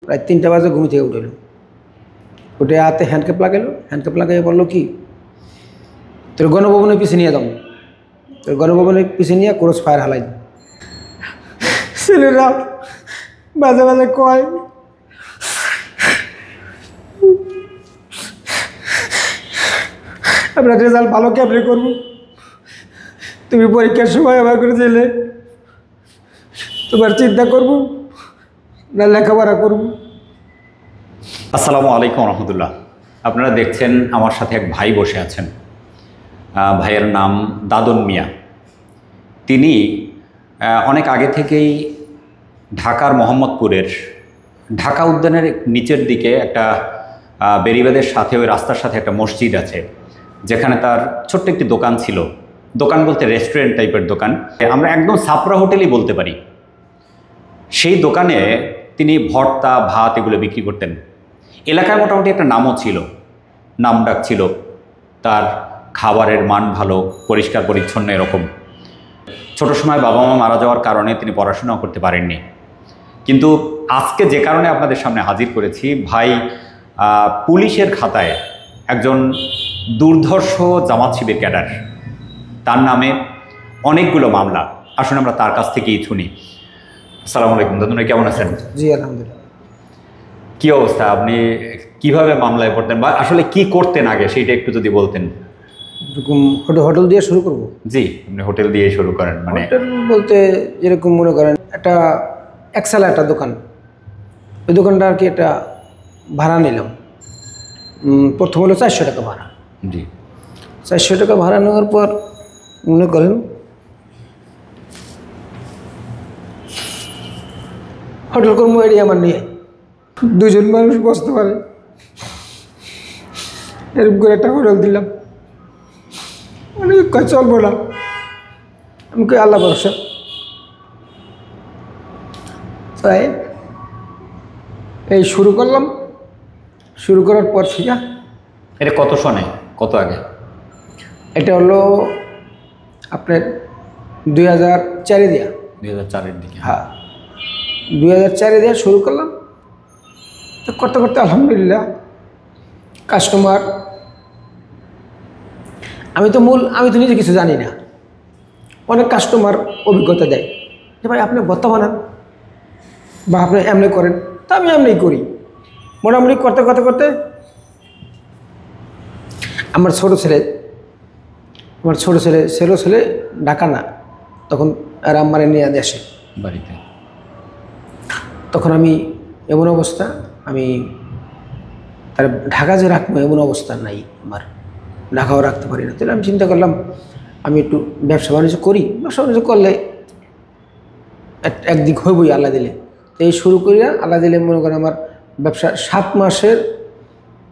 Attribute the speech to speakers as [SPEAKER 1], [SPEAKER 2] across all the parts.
[SPEAKER 1] প্রায় 3টা বাজে ঘুম থেকে উঠেলো, উঠে হাতে হ্যান্ডক্যাপ লাগাইলো, হ্যান্ডক্যাপ লাগাইয়ে বললো কি তোর গণভবনের পিছিয়ে নিয়ে যাবো, তোর গণভবনের পিছিয়ে নিয়ে ক্রস ফায়ার হালাই। ছেলেরা মাঝে মাঝে কয় আমরা রেজাল্ট ভালো কেমনে করবো, তুমি পরীক্ষার সময় আমার করে জেলে তোমার চিন্তা করবো না লেখাপড়া করবো।
[SPEAKER 2] আসসালামু আলাইকুম রহমতুল্লাহ। আপনারা দেখছেন আমার সাথে এক ভাই বসে আছেন। ভাইয়ের নাম দাদন মিয়া। তিনি অনেক আগে থেকেই ঢাকার মোহাম্মদপুরের ঢাকা উদ্যানের নিচের দিকে একটা বেরিবাদের সাথে ওই রাস্তার সাথে একটা মসজিদ আছে, যেখানে তার ছোট্ট একটি দোকান ছিল। দোকান বলতে রেস্টুরেন্ট টাইপের দোকান, আমরা একদম সাপরা হোটেলই বলতে পারি। সেই দোকানে তিনি ভর্তা ভাত এগুলো বিক্রি করতেন। এলাকায় মোটামুটি একটা নামও ছিল, নামডাক ছিল, তার খাবারের মান ভালো, পরিষ্কার পরিচ্ছন্ন এরকম। ছোট সময় বাবা মা মারা যাওয়ার কারণে তিনি পড়াশোনাও করতে পারেননি। কিন্তু আজকে যে কারণে আপনাদের সামনে হাজির করেছি, ভাই পুলিশের খাতায় একজন দুর্ধর্ষ জামাত শিবির ক্যাডার, তার নামে অনেকগুলো মামলা। আসুন আমরা তার কাছ থেকেই শুনি। আসসালামু আলাইকুম দাদু, কেমন আছেন?
[SPEAKER 1] জি আলহামদুলিল্লাহ।
[SPEAKER 2] কি অবস্থা? আপনি কিভাবে মামলায় পড়তেন বা আসলে কি করতেন আগে সেইটা একটু যদি বলতেন।
[SPEAKER 1] এরকম হোটেল দিয়ে শুরু করবো?
[SPEAKER 2] জি, আপনি হোটেল দিয়ে শুরু করেন। মানে
[SPEAKER 1] হোটেল বলতে যেরকম মনে করেন একটা একসালা একটা দোকান, ওই দোকানটা আর কি একটা ভাড়া নিলাম। প্রথম হলো 400 টাকা ভাড়া।
[SPEAKER 2] জি,
[SPEAKER 1] 400 টাকা ভাড়া নেওয়ার পর মনে করেন হোটেল কর্ম এরিয়া আমার নিয়ে 2জন মানুষ বসতে পারে এরকম করে একটা হোটেল দিলাম। অনেক কাজ চলবো না, আমি কই আল্লাহ ভরসা। তাই এই শুরু করলাম। শুরু করার পর থেকে
[SPEAKER 2] এটা কত সনে, কত আগে?
[SPEAKER 1] এটা হলো আপনার 2004 দিয়া।
[SPEAKER 2] 2004-এর দিকে?
[SPEAKER 1] হ্যাঁ, 2004 দিয়ে শুরু করলাম। তো করতে করতে আলহামদুলিল্লাহ কাস্টমার, আমি তো নিজে কিছু জানি না, অনেক কাস্টমার অভিজ্ঞতা দেয় যে ভাই আপনি ভর্তা বানান বা আপনি এমনি করেন, তা আমি এমনি করি। মোটামুটি করতে করতে করতে আমার ছোটো ছেলে ঢাকা না, তখন রামমারে নিয়ে আসে
[SPEAKER 2] বাড়িতে।
[SPEAKER 1] তখন আমি এমন অবস্থা, আমি তার ঢাকা যে রাখবো এমন অবস্থা নাই আমার, ঢাকাও রাখতে পারি না। তাহলে আমি চিন্তা করলাম আমি একটু ব্যবসা বাণিজ্য করি, ব্যবসা বাণিজ্য করলে একদিক হইবই আল্লাহ দিলে। তো এই শুরু করি না, আল্লাহ দিলে মনে করেন আমার ব্যবসা 7 মাসের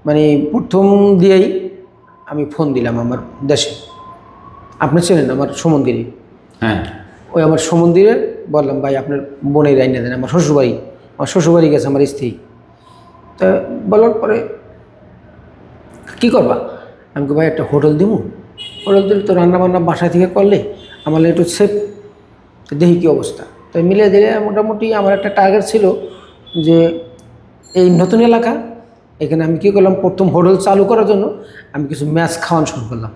[SPEAKER 1] মানে প্রথম দিয়েই আমি ফোন দিলাম আমার দেশে, আপনি চেনেন আমার সমন্দিরে।
[SPEAKER 2] হ্যাঁ,
[SPEAKER 1] ওই আমার সমন্দিরে বললাম ভাই আপনার বোনের রাইনা দেন, আমার শ্বশুরবাড়ি গেছে আমার স্ত্রী। তা বলার পরে কী করবা, আমি ভাই একটা হোটেল দিব, হোটেল দিলে তো রান্নাবান্না বাসা থেকে করলে আমার একটু সেফ, দেখি কী অবস্থা। তাই মিলে দিলে মোটামুটি আমার একটা টার্গেট ছিল যে এই নতুন এলাকা, এখানে আমি কী করলাম, প্রথম হোটেল চালু করার জন্য আমি কিছু ম্যাচ খাওয়ানো শুরু করলাম।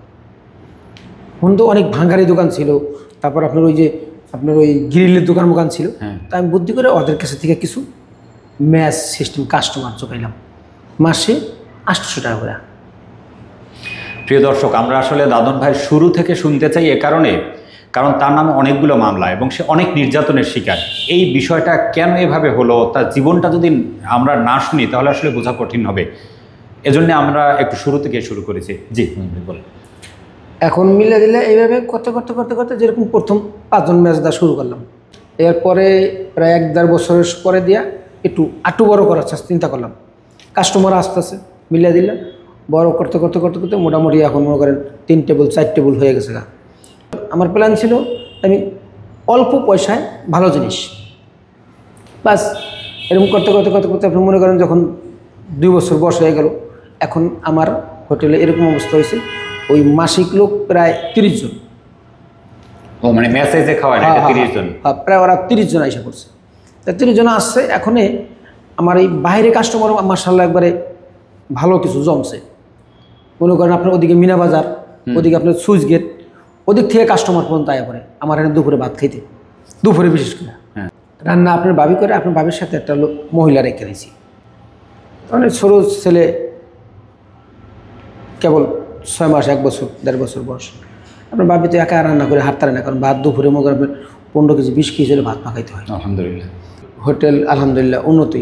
[SPEAKER 1] তো অনেক ভাঙ্গারি দোকান ছিল, তারপর আপনার ওই গ্রিলের দোকান ছিল। তা আমি বুদ্ধি করে ওদের কাছে থেকে কিছু ম্যাচ সিস্টেম কাস্টমার জোগাইলাম, মাসে 800 টাকা করে।
[SPEAKER 2] প্রিয় দর্শক, আমরা আসলে দাদন ভাই শুরু থেকে শুনতে চাই কারণ তার নামে অনেকগুলো মামলা এবং সে অনেক নির্যাতনের শিকার। এই বিষয়টা কেন এভাবে হলো, তার জীবনটা যদি আমরা না শুনি তাহলে আসলে বোঝা কঠিন হবে। এজন্য আমরা একটু শুরু থেকে শুরু করেছি। জি বলেন।
[SPEAKER 1] এখন মিলে দিলে এইভাবে করতে করতে করতে করতে যেরকম প্রথম 5 জন ম্যাচ দেওয়া শুরু করলাম, এরপরে প্রায় 1-1.5 বছরের পরে দিয়া একটু বড় করার চিন্তা করলাম। কাস্টমার আস্তে আস্তে মিলে দিলে বড় করতে করতে করতে করতে মোটামুটি এখন মনে করেন 3 টেবিল 4 টেবিল হয়ে গেছে। আমার প্ল্যান ছিল আমি অল্প পয়সায় ভালো জিনিস, বাস এরকম করতে করতে করতে করতে আপনি মনে করেন যখন 2 বছর বয়স হয়ে গেল, এখন আমার হোটেলে এরকম অবস্থা হয়েছে ওই মাসিক লোক প্রায় 30 জন।
[SPEAKER 2] ও মানে মেসেজে খাওয়ায় না, 30 জন?
[SPEAKER 1] প্রায় ওরা 30 জন এসে পড়ছে। তা 30 জন আসছে। এখন আমার এই বাইরে কাস্টমার মার্শাল্লাহ একবারে ভালো কিছু জমছে। মনে করেন আপনার ওদিকে মিনা বাজার, ওদিকে আপনার সুইচ গেট, ওদিক থেকে কাস্টমার পর্যন্ত আয়া পড়ে আমার এখানে দুপুরে ভাত খাইতে, দুপুরে বিশেষ করে। রান্না আপনার ভাবি করে, আপনার ভাবির সাথে একটা মহিলা রেখে দিয়েছি। অনেক ছোটো ছেলে, কেবল 6 মাস 1 বছর 1.5 বছর বয়স। আপনার ভাবি তো একা রান্না করে হাত তারে না, কারণ ভাত দুপুরে মনে করেন 15 কেজি 20 কেজি হলে ভাত পাকাইতে হয়।
[SPEAKER 2] আলহামদুলিল্লাহ।
[SPEAKER 1] হোটেল আলহামদুলিল্লাহ উন্নতি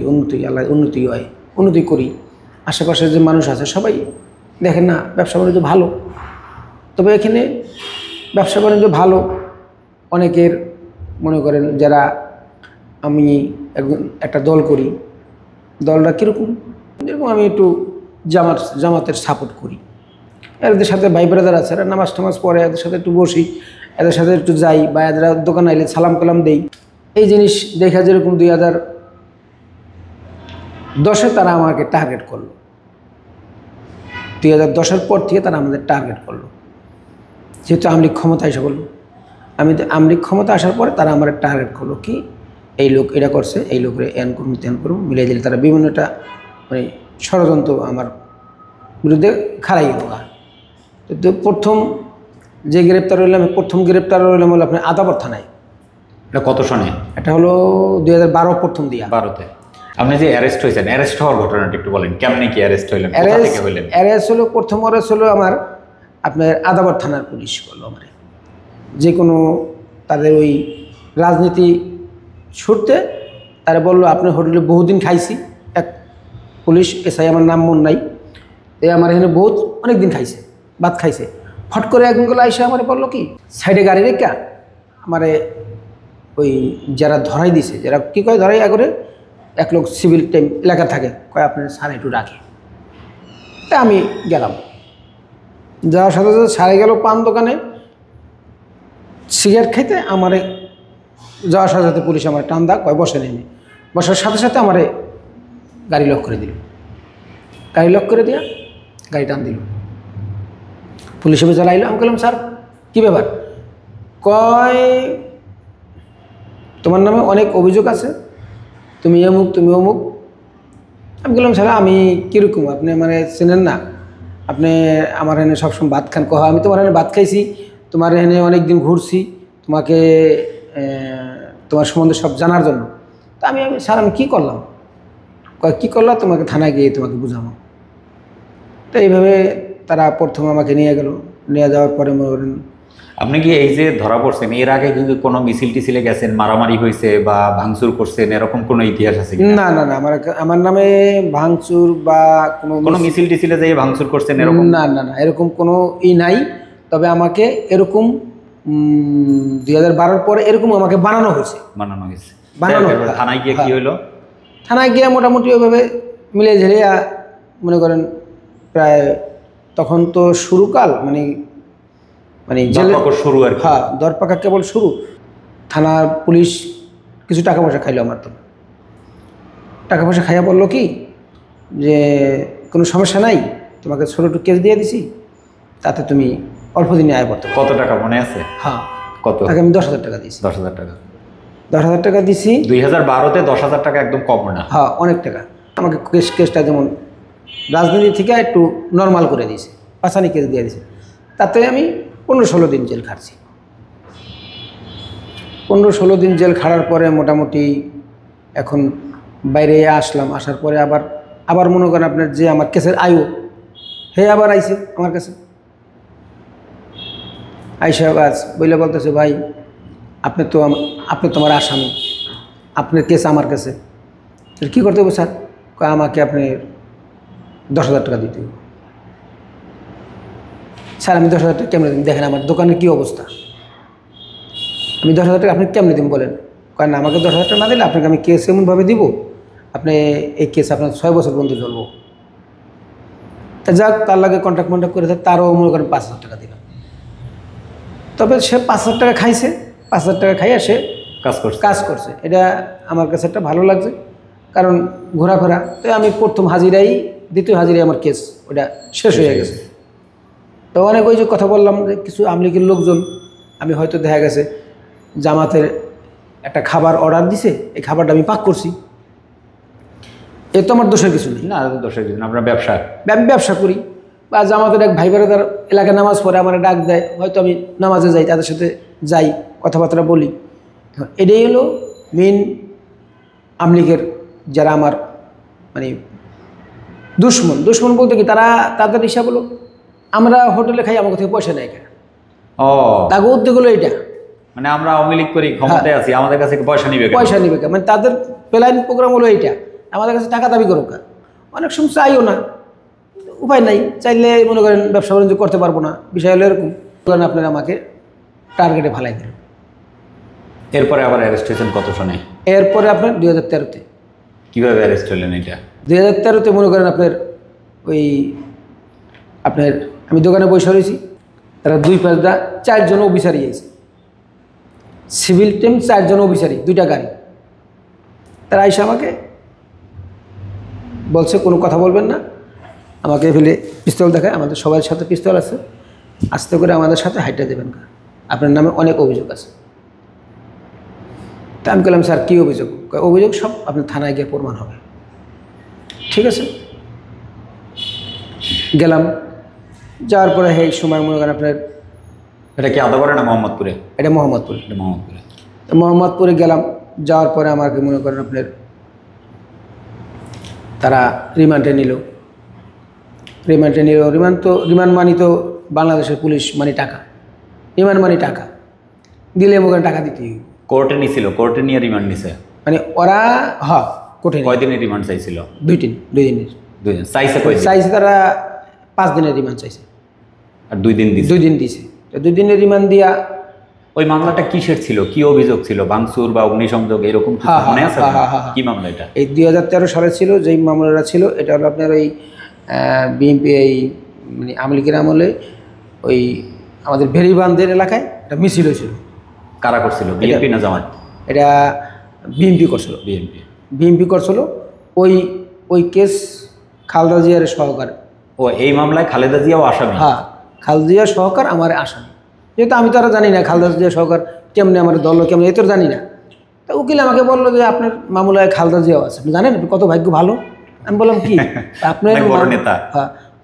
[SPEAKER 1] আল্লাহ উন্নতি হয়, উন্নতি করি। আশেপাশে যে মানুষ আছে সবাই দেখেন না ব্যবসা বাণিজ্য ভালো। তবে এখানে ব্যবসা বাণিজ্য ভালো, অনেকের মনে করেন যারা, আমি একটা দল করি, দলটা কীরকম, যেরকম আমি একটু জামাতের সাপোর্ট করি। এদের সাথে ভাই ব্রাদার আছে, এরা নামাজ টামাজ পড়ে, এদের সাথে একটু বসি, এদের সাথে একটু যাই, বা এদের দোকানে আইলে সালাম কালাম দেই। এই জিনিস দেখা যেরকম 2010-এ তারা আমাকে টার্গেট করলো, 2010-এর পর থেকে তারা আমাদের টার্গেট করলো। যেহেতু আমলিগ ক্ষমতা এসে বললো, আমলিগ ক্ষমতা আসার পরে তারা আমার টার্গেট করলো কি এই লোক এটা করছে, এই লোকের এন করুন তেন করুন মিলিয়ে দিলে তারা বিভিন্নটা মানে ষড়যন্ত্র আমার বিরুদ্ধে খাড়াই হোক। তো প্রথম যে গ্রেপ্তার হইলাম, প্রথম গ্রেপ্তার হইলাম হলো আপনার আদাবর থানায়।
[SPEAKER 2] এটা কত সনে?
[SPEAKER 1] এটা হলো 2012 প্রথম দিয়া।
[SPEAKER 2] 12-তে আপনি যে অ্যারেস্ট হয়েছেন, অ্যারেস্ট হওয়ার ঘটনাটা একটু বলেন, কেমনে কি অ্যারেস্ট হইলেন, কোথা থেকে হইলেন?
[SPEAKER 1] অ্যারেস্ট হলো, প্রথম অ্যারেস্ট হলো আমার আপনার আদাবর থানার পুলিশ করলো আমার। যে কোনো তাদের ওই রাজনীতি ছুটতে তারা বললো আপনার হোটেলে বহুদিন খাইছি, এক পুলিশ এসআই, আমার নাম মন নাই, আমার এখানে অনেক দিন খাইছে, ভাত খাইছে। ফট করে একদিনগুলো আইসা আমার বললো কি সাইডে গাড়ি রেখা আমারে ওই যারা ধরাই দিছে, যারা কী কয় ধরাই করে, এক লোক সিভিল টাইম এলাকা থাকে, কয় আপনার স্যার একটু রাখে। তা আমি গেলাম, যাওয়ার সাথে সাথে সারে গেল পান দোকানে সিগারেট খাইতে। আমারে যাওয়ার সাথে সাথে পুলিশ আমার টান দা কয় বসে নেই, বসার সাথে সাথে আমারে গাড়ি লক করে দিল। গাড়ি লক করে দিয়া গাড়ি টান দিল, পুলিশ অফিসার আইলো। আমি বললাম স্যার কী ব্যাপার? কয় তোমার নামে অনেক অভিযোগ আছে, তুমি অমুক তুমি অমুক। আমি বললাম স্যার আমি কীরকম, আপনি মানে চেনেন না, আপনি আমার এখানে সবসময় ভাত খান। কহ আমি তোমার এখানে ভাত খাইছি, তোমার এখানে অনেক দিন ঘুরছি, তোমাকে তোমার সম্বন্ধে সব জানার জন্য। তা আমি স্যার আমি কী করলাম? কয় কী করলাম? তোমাকে থানায় গিয়ে তোমাকে বুঝাবো। তো এইভাবে তারা প্রথম আমাকে নিয়ে গেল, নিয়ে যাওয়ার পরে মনে করেন।
[SPEAKER 2] আপনি কি এই যে ধরা পড়ছেন, এর আগে কিন্তু কোনো মিছিল টিছিলে গেছেন, মারামারি হয়েছে বা ভাঙচুর করছেন, এরকম কোনো ইতিহাস আছে?
[SPEAKER 1] না না না, আমার নামে ভাঙচুর বা কোনো
[SPEAKER 2] মিছিল টিছিলে যে ভাঙচুর করছেন এরকম?
[SPEAKER 1] না না না, এরকম কোনো নাই। তবে আমাকে এরকম 2012-র পরে এরকম আমাকে বানানো হয়েছে।
[SPEAKER 2] থানায় গিয়ে কি হলো?
[SPEAKER 1] থানায় গিয়ে মোটামুটি ওইভাবে মিলে ঝেলিয়া মনে করেন প্রায় তখন তো শুরুকাল মানে
[SPEAKER 2] শুরু আর কি।
[SPEAKER 1] হ্যাঁ, দরপাকা কেবল শুরু। থানার পুলিশ কিছু টাকা পয়সা খাইলো আমার। তো টাকা পয়সা খাইয়া বললো কি যে কোনো সমস্যা নাই, তোমাকে ছোটো একটু কেস দিয়ে দিছি, তাতে তুমি অল্প দিনে আয় করতে।
[SPEAKER 2] কত টাকা মনে আছে?
[SPEAKER 1] হ্যাঁ,
[SPEAKER 2] কত?
[SPEAKER 1] তাকে আমি 10,000 টাকা দিয়েছি।
[SPEAKER 2] 10,000 টাকা?
[SPEAKER 1] 10,000 টাকা দিছি।
[SPEAKER 2] 2012-তে 10,000 টাকা একদম কম না?
[SPEAKER 1] হ্যাঁ, অনেক টাকা। আমাকে কেসটা যেমন রাজনীতি থেকে একটু নর্মাল করে দিয়েছে, পাঁচানি কেস দিয়ে দিয়েছে। তাতে আমি 15-16 দিন জেল খাটছি। 15-16 দিন জেল খাটার পরে মোটামুটি এখন বাইরে আসলাম। আসার পরে আবার মনে করেন আপনার যে আমার কেসের আয়ু হে আবার আইছে আমার কাছে। আইসা গাছ বইলে বলতেছে ভাই আপনি তো আমার আসামি, আপনার কেস আমার কাছে, কী করতে হবে স্যার? আমাকে আপনি 10,000 টাকা দিতে হবে। স্যার আমি 10,000 টাকা কেমনে দিন? দেখেন আমার দোকানের কী অবস্থা, আমি 10,000 টাকা আপনি কেমনে দিন বলেন? কারণ আমাকে 10,000 টাকা না দিলে আপনাকে আমি কেস এমনভাবে দিব, আপনি এই কেস আপনার 6 বছর পর্যন্ত চলবো। তা যাক, তার লাগে কন্ট্যাক্ট করে তারও মনে করেন 5,000 টাকা দিলাম। তবে সে 5,000 টাকা খাইছে, 5,000 টাকা খাইয়া সে কাজ করছে। এটা আমার কাছে একটা ভালো লাগছে, কারণ ঘোরাফেরা। তো আমি প্রথম হাজিরাই, দ্বিতীয় হাজিরাই আমার কেস ওটা শেষ হয়ে গেছে। তো অনেক ওই যে কথা বললাম যে কিছু আওয়ামী লীগের লোকজন, আমি হয়তো দেখা গেছে জামাতের একটা খাবার অর্ডার দিছে, এই খাবারটা আমি পাক করছি। এ তো আমার দোষের কিছু নেই।
[SPEAKER 2] না দোষের কিছু না, আপনার ব্যবসা।
[SPEAKER 1] আমি ব্যবসা করি, বা জামাতের এক ভাই বেড়াদার এলাকায় নামাজ পড়ে আমার ডাক দেয়, হয়তো আমি নামাজে যাই, তাদের সাথে যাই, কথাবার্তা বলি। এটাই হলো মেন আমলিগের যারা আমার মানে দুশ্মন বলতে কি, তারা তাদের হিসাব হলো আমরা হোটেলে খাই, আমার থেকে পয়সা নেয় কেন,
[SPEAKER 2] ও
[SPEAKER 1] তাকে উদ্যোগ হলো এটা,
[SPEAKER 2] মানে আমরা আওয়ামী লীগ করি, ক্ষমতায় আছি, আমাদের কাছে পয়সা নিবে কেন?
[SPEAKER 1] পয়সা নিবে কেন, মানে তাদের প্ল্যান প্রোগ্রাম হলো এইটা, আমাদের কাছে টাকা দাবি করুক। অনেক সময় চাইও না, উপায় নাই, চাইলে মনে করেন ব্যবসা বাণিজ্য করতে পারবো না, বিষয় হলো এরকম। কারণ আপনারা আমাকে টার্গেটে ফালাই দিল।
[SPEAKER 2] এরপরে আবার অ্যারেস্ট হয়েছেন কত সনে?
[SPEAKER 1] এরপরে আপনার 2013-তে।
[SPEAKER 2] কীভাবে অ্যারেস্ট হলেন এটা?
[SPEAKER 1] 2013-তে মনে করেন আপনার ওই আপনার আমি দোকানে বসে রয়েছি, তারা 2-5 4জন অফিসারই আছে, সিভিল টিম 4জন অফিসারই, 2টা গাড়ি। তারা এসে আমাকে বলছে কোনো কথা বলবেন না, আমাকে ফেলে পিস্তল দেখায়, আমাদের সবার সাথে পিস্তল আছে, আস্তে করে আমাদের সাথে হাইটা দেবেন না, আপনার নামে অনেক অভিযোগ আছে। তা আমি বললাম স্যার কী অভিযোগ? অভিযোগ সব আপনার থানায় গিয়ে প্রমাণ হবে। ঠিক আছে, গেলাম, যাওয়ার পরে এই সময় মনে করেন আপনার
[SPEAKER 2] এটা কি আদাবরে না মোহাম্মদপুরে?
[SPEAKER 1] এটা মোহাম্মদপুরে।
[SPEAKER 2] এটা মোহাম্মদপুরে।
[SPEAKER 1] তো মোহাম্মদপুরে গেলাম, যাওয়ার পরে আমাকে মনে করেন আপনার তারা রিমান্ডে নিল। রিমান্ড মানি তো বাংলাদেশের পুলিশ মানে টাকা, রিমান্ড মানি টাকা দিলে মনে টাকা দিতে হবে।
[SPEAKER 2] কোর্টে নিছিল, কোর্টে নিয়ে রিমান্ড নিছে
[SPEAKER 1] মানে ওরা কোর্টে
[SPEAKER 2] কয়দিনের রিমান্ড চাইছিল?
[SPEAKER 1] 2 দিনের।
[SPEAKER 2] 2 দিন চাইছে? কয়দিন
[SPEAKER 1] চাইছে তারা? 5 দিনের রিমান্ড চাইছে,
[SPEAKER 2] আর 2 দিন দিছে।
[SPEAKER 1] 2 দিন দিছে। তো 2 দিনের রিমান্ড দিয়া।
[SPEAKER 2] ওই মামলাটা কিসের ছিল, কি অভিযোগ ছিল? ভাঙচুর বা অগ্নিসংযোগ এরকম কিছু মনে আছে? কি মামলা এটা?
[SPEAKER 1] এই 2013 সালে ছিল যেই মামলাটা ছিল, এটা হলো আপনার ওই বিএনপি এই মানে আওয়ামী লীগের আমলে ওই আমাদের ভেরিবান্ধের এলাকায় একটা মিছিল হয়েছিল।
[SPEAKER 2] কারা করছিল, বিএনপি না জামাত?
[SPEAKER 1] এটা বিএনপি করছিল। বিএনপি করছিল। ওই কেস খালেদা জিয়ার সহকার।
[SPEAKER 2] ও এই মামলায় খালেদা জিয়াও আসামি?
[SPEAKER 1] খালেদা জিয়ার সহকার আমার আসামি। যেহেতু আমি তো আর জানি না খালেদা জিয়া সহকার কেমনে, আমার দল কেমন, এ তো জানি না। তা উকিল আমাকে বললো যে আপনার মামলায় খালেদা জিয়াও আছে, আপনি জানেন, আপনি কত ভাগ্য ভালো। আমি বললাম কি আপনার
[SPEAKER 2] বড় নেতা?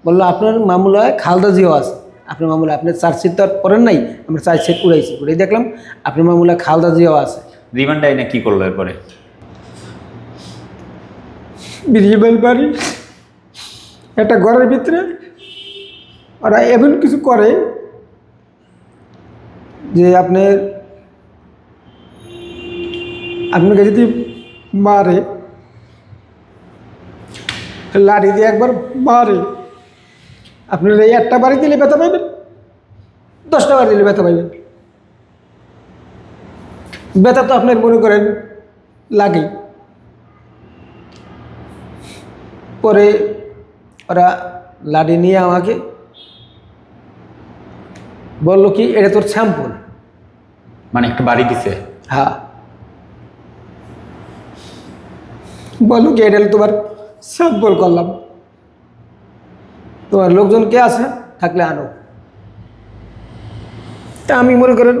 [SPEAKER 1] বললো আপনার মামলায় খালেদা জিয়াও আছে। আপনার মামলায় আপনার চার্জশিট তো আর করেন নাই, আমরা চার্জশিট উড়াইছি, উড়াই দেখলাম আপনার মামলায় খালেদা জিয়াও আছে।
[SPEAKER 2] রিমান্ড আইনে কি করলো এরপরে?
[SPEAKER 1] বিরিয়াল বাড়ি একটা ঘরের ভিতরে ওরা এমন কিছু করে যে আপনাকে যদি মারে, লাঠি দিয়ে একবার মারে, আপনার এই একটা বাড়ি দিলে ব্যথা পাইবেন, 10টা বাড়ি দিলে ব্যথা পাইবেন। ব্যথা তো আপনার মনে করেন লাগে। পরে ওরা লাঠি নিয়ে আমাকে বললো কি এটা তোর স্যাম্পল,
[SPEAKER 2] মানে একটা বাড়ি দিছে?
[SPEAKER 1] বললো কি এটা তোমার স্যাম্পল করলাম, তোমার লোকজন কে আছে থাকলে আনো। তা আমি মনে করেন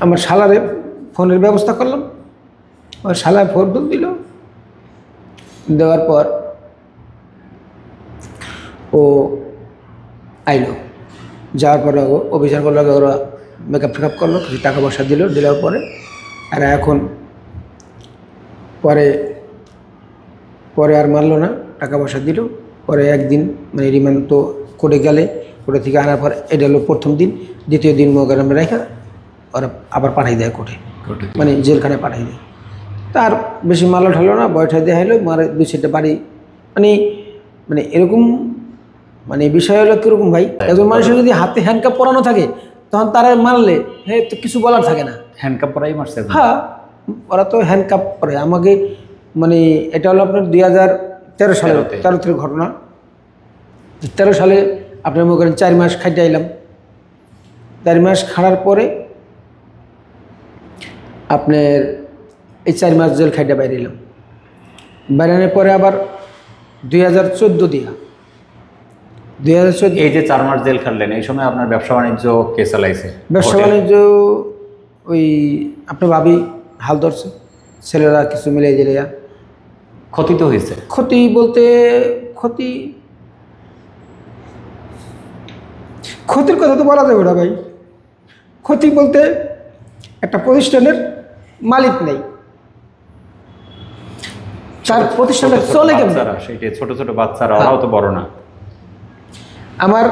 [SPEAKER 1] আমার শালারে ফোনের ব্যবস্থা করলাম, আমার শালায় ফোন দিল, দেওয়ার পর ও আইলো, যাওয়ার পরে ও অভিযান করলো, ওরা মেকআপ ফেকআপ করলো, কিছু টাকা পয়সা দিল, দেওয়ার পরে আর এখন পরে আর মারলো না, টাকা পয়সা দিল। পরে একদিন মানে রিমান্ড তো কোর্টে গেলে, কোর্টে থেকে আনার পর এটা হলো প্রথম দিন, দ্বিতীয় দিন মোকারমে রেখা ওরা আবার পাঠাই দেয় কোর্টে, মানে জেলখানায় পাঠাই দেয়। তার বেশি মালা ঢালো না, বয়ঠাই দেওয়া হলো, মারে 2-4টা বাড়ি, মানে এরকম মানে বিষয় হলো কীরকম ভাই, একজন মানুষের যদি হাতে হ্যান্ডকাপ পরানো থাকে তখন তারা মারলে তো কিছু বলার থাকে না।
[SPEAKER 2] হ্যান্ডকাপ পরাই মারছে?
[SPEAKER 1] ওরা তো হ্যান্ডকাপ পরে আমাকে, মানে এটা হলো আপনার 2013 সালের 13 ঘটনা। 13 সালে আপনার মনে করেন 4 মাস খাইতে আইলাম, 4 মাস খাড়ার পরে আপনার এই 4 মাস জেল খাইতে বাইরে এলাম। বাইরানোর পরে আবার 2014 দিয়া 2014
[SPEAKER 2] এই যে 4 মাস জেল খাটলেন, এই সময় আপনার ব্যবসা বাণিজ্য কে চালাইছে?
[SPEAKER 1] ব্যবসা বাণিজ্য ওই আপনার ভাবি হাল ধরছে, ছেলেরা কিছু মিলে জেলে
[SPEAKER 2] ক্ষতি তো হয়েছে।
[SPEAKER 1] ক্ষতি বলতে ক্ষতির কথা তো বলা যাবে না ভাই। ক্ষতি বলতে একটা প্রতিষ্ঠানের মালিক নেই, তার প্রতিষ্ঠানটা চলে কেমন?
[SPEAKER 2] সেটা ছোট ছোট বাচ্চারা, ওরাও তো বড় না।
[SPEAKER 1] আমার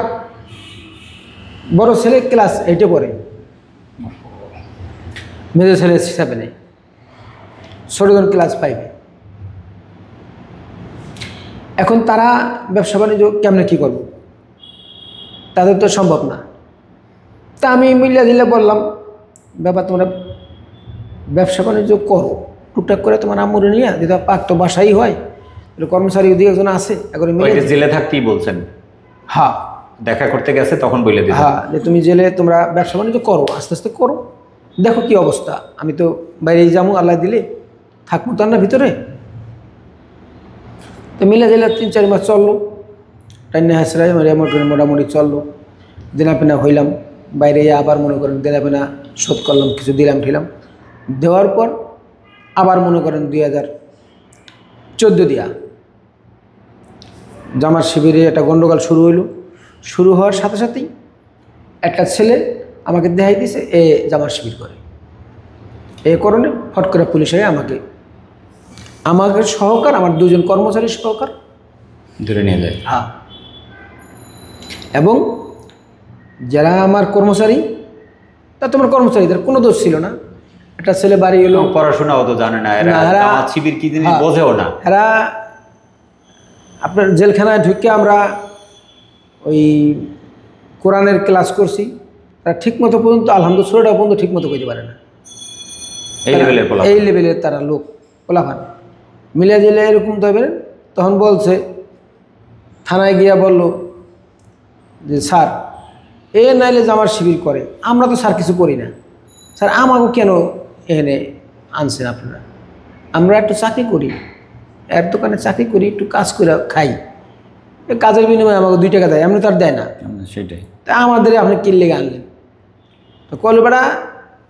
[SPEAKER 1] বড় ছেলে ক্লাস 8-এ পড়ে, মেজো ছেলে 7-এ, ছোটজন ক্লাস 5-এ। এখন তারা ব্যবসা বাণিজ্য কেমনে কী করবো, তাদের তো সম্ভব না। তা আমি মিলিয়ে দিলে বললাম, ব্যাপার তোমরা ব্যবসা বাণিজ্য করো টুকটাক করে, তোমার আম্মুরে নিয়ে যেটা পাক তো বাসাই হয়, কর্মচারী ওদিকে একজন আছে, এখন
[SPEAKER 2] জেলে থাকতেই বলছেন?
[SPEAKER 1] হ্যাঁ,
[SPEAKER 2] দেখা করতে গেছে তখন বলে দিই,
[SPEAKER 1] হ্যাঁ, যে তুমি জেলে তোমরা ব্যবসা বাণিজ্য করো, আস্তে আস্তে করো, দেখো কি অবস্থা। আমি তো বাইরেই যাবো, আল্লাহ দিলে থাকবো তো না ভিতরে। তো মিলে দিলে 3-4 মাস চললো, টাইনে হাসরাই মোটামুটি চললো, দেনাপেনা হইলাম। বাইরে আবার মনে করেন দেনাপেনা শোধ করলাম, কিছু দিলাম ঠিলাম, দেওয়ার পর আবার মনে করেন 2014 দিয়া জামার শিবিরে একটা গণ্ডগোল শুরু হইল। শুরু হওয়ার সাথে সাথেই একটা ছেলে আমাকে দেখাই দিয়েছে এ জামার শিবির করে। এই কারণে ফট করে পুলিশ হয়ে আমাকে সহকার, আমার 2 জন কর্মচারী সহকার
[SPEAKER 2] ধরে নিয়ে যায়।
[SPEAKER 1] হ্যাঁ, এবং যারা আমার কর্মচারী, তা তোমার কর্মচারীদের কোনো দোষ ছিল না। একটা ছেলে বাড়ি এলো,
[SPEAKER 2] পড়াশোনাও তো জানে না, এরা জামাত শিবির কি জিনিস বোঝেও না।
[SPEAKER 1] এরা আপনার জেলখানায় ঢুকে আমরা ওই কোরআনের ক্লাস করছি, তারা ঠিকমতো পর্যন্ত আলহামদুলিল্লাহ পর্যন্ত ঠিকমতো করতে পারে না। এই লেভেলের তারা লোক পোলাফান মিলে দিলে এরকম তবে। তখন বলছে, থানায় গিয়া বলল যে স্যার এ নাইলে জামার শিবির করে, আমরা তো স্যার কিছু করি না, স্যার আমাকে কেন এখানে আনছেন আপনারা? আমরা একটু চাকরি করি, এর দোকানে চাকরি করি, একটু কাজ করে খাই, কাজের বিনিময়ে আমাকে 2 টাকা দেয়, এমনি তো আর দেয় না।
[SPEAKER 2] সেটাই,
[SPEAKER 1] তা আমাদের আপনি কি লেগে আনলেন? তো কল বেড়া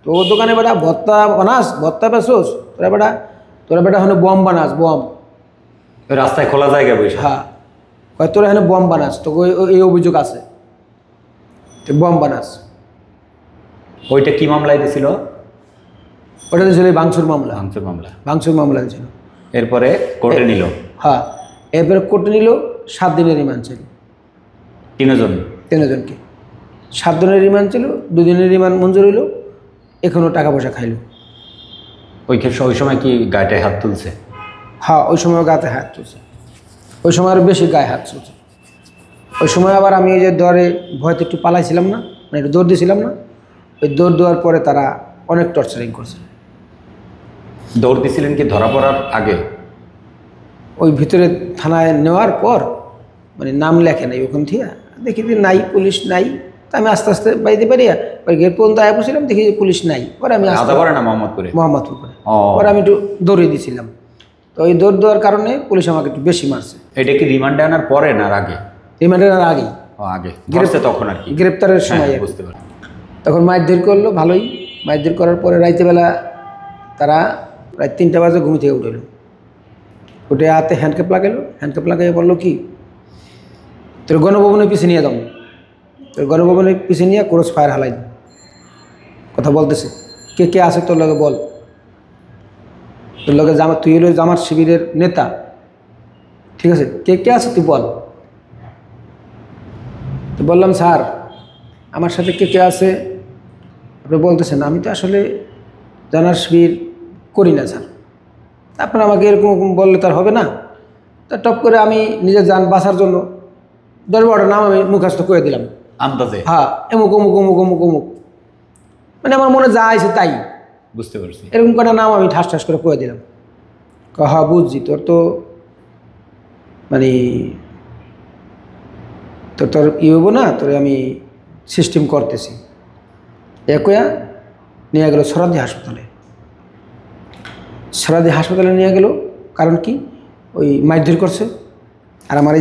[SPEAKER 1] তো দোকানে বেড়া ভত্তা বানাস, ভত্তা বেসোস, তোরা বেটা এখানে বম বানাস, বম
[SPEAKER 2] রাস্তায় খোলা জায়গা বসে।
[SPEAKER 1] হ্যাঁ, তোরা এখানে বম বানাস, তো এই অভিযোগ আছে, বম বানাস।
[SPEAKER 2] ওইটা কি মামলায় দিয়েছিল?
[SPEAKER 1] ওটা দিয়েছিল ভাঙচুর মামলা। ভাঙচুর মামলা দিয়েছিল।
[SPEAKER 2] এরপরে কোর্টে নিল।
[SPEAKER 1] হ্যাঁ, এরপরে কোর্টে নিল, 7 দিনের রিমান্ড ছিল। 3জনকে 7 দিনের রিমান্ড ছিল, 2 দিনের রিমান্ড মঞ্জুর হইল, এখনও টাকা পয়সা খাইল।
[SPEAKER 2] ওই সময় কি গায়ে হাত তুলছে?
[SPEAKER 1] হ্যাঁ, ওই সময় গাতে হাত তুলছে, ওই সময় আরও বেশি গায়ে হাত তুলছে। ওই সময় আবার আমি ওই যে দৌড়ে ভয়তে একটু পালাইছিলাম না, মানে একটু দৌড় দিয়েছিলাম না, ওই দৌড় দেওয়ার পরে তারা অনেক টর্চারিং করছে।
[SPEAKER 2] দৌড় দিয়েছিলেন কি ধরা পড়ার আগে?
[SPEAKER 1] ওই ভিতরে থানায় নেওয়ার পর মানে নাম লেখে নাই, ওখান থেকে দেখি যে নাই, পুলিশ নাই। তা আমি আস্তে আস্তে বাইতে পারি, ওই গেট পর্যন্ত আয়া পড়ছিলাম, দেখি যে পুলিশ নাই। পরে আমি মোহাম্মদপুর করে পরে আমি একটু দৌড়ে দিয়েছিলাম। তো ওই দৌড় দেওয়ার কারণে পুলিশ আমাকে একটু বেশি মারছে।
[SPEAKER 2] এটা কি রিমান্ডে আনার পরে না আগে?
[SPEAKER 1] রিমান্ডে আনার আগেই।
[SPEAKER 2] আগে তখন আর কি
[SPEAKER 1] গ্রেপ্তারের সময়
[SPEAKER 2] বুঝতে পারি।
[SPEAKER 1] তখন মারধর করলো ভালোই। মারধর করার পরে রাইতেবেলা তারা প্রায় 3টা বাজে ঘুম থেকে উঠে উঠে হাতে হ্যান্ডকাপ লাগাইলো। হ্যান্ডকাপ লাগাইয়ে বললো কি, তোর গণভবনের পিছিয়ে নিয়ে যাও, তোর গণভবনের পিছিয়ে নিয়ে ক্রস ফায়ার হালাই কথা বলতেছে, কে কে আছে তোর লগে বল, তোর লগে তুই হলো জামার শিবিরের নেতা, ঠিক আছে, কে কে আছে তুই বল। তো বললাম স্যার আমার সাথে কে কে আছে আপনি বলতেছেন, আমি তো আসলে জামার শিবির করি না স্যার, আপনারা আমাকে এরকম বললে তার হবে না। তা টপ করে আমি নিজের যান বাঁচার জন্য 10-12টা নাম আমি মুখস্থ করে দিলাম
[SPEAKER 2] আন্দাজে।
[SPEAKER 1] হ্যাঁ, অমুক অমুক অমুক অমুক অমুক, মানে আমার মনে যা আছে তাই,
[SPEAKER 2] বুঝতে পারছি।
[SPEAKER 1] এরকম কটা নাম আমি ঠাস ঠাস করে করে দিলাম। হ্যাঁ বুঝছি, তোর মানে তোর হবো না, তোর আমি সিস্টেম করতেছি। একয়া নিয়ে গেল সরাদি হাসপাতালে নিয়ে গেল। কারণ কি, ওই মারধর করছে। আর আমার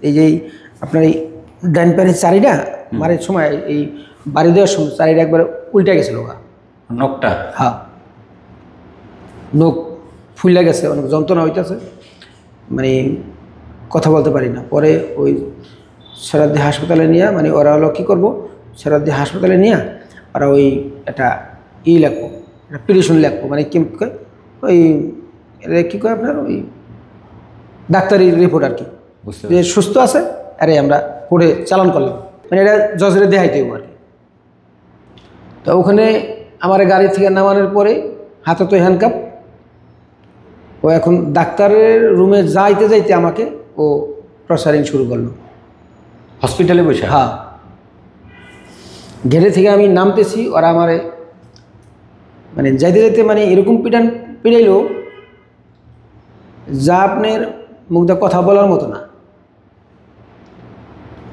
[SPEAKER 1] এই যে আপনার এই ডাইন প্যানের চারিটা মারের সময়, এই বাড়ি দেওয়ার সময় চারিটা একবার উল্টে গেছিল গা,
[SPEAKER 2] নখটা।
[SPEAKER 1] হ্যাঁ, নখ ফুলে গেছে, অনেক যন্ত্রণা হইতেছে, মানে কথা বলতে পারি না। পরে ওই সেরাদ্দি হাসপাতালে নিয়ে, মানে ওরা হলো কী করবো, সেরাদ্দি হাসপাতালে নিয়ে ওরা ওই একটা লাগবো, একটা পিটিশন লাগবো, মানে কি কয় ওই কী কয় আপনার ওই ডাক্তারি রিপোর্ট আর কি, যে সুস্থ আছে, আরে আমরা করে চালান করলাম, মানে এটা জজরে দেখাইতে আর কি। তো ওখানে আমার গাড়ি থেকে নামানোর পরে হাতে তো হ্যান্ডকাপ, ও এখন ডাক্তারের রুমে যাইতে যাইতে আমাকে ও টর্চারিং শুরু করলো
[SPEAKER 2] হসপিটালে বসে।
[SPEAKER 1] হ্যাঁ, গেটে থেকে আমি নামতেছি, ওরা আমারে মানে যাইতে যাইতে মানে এরকম পিটাইলো যা আপনার মুখ দিয়ে কথা বলার মতো না।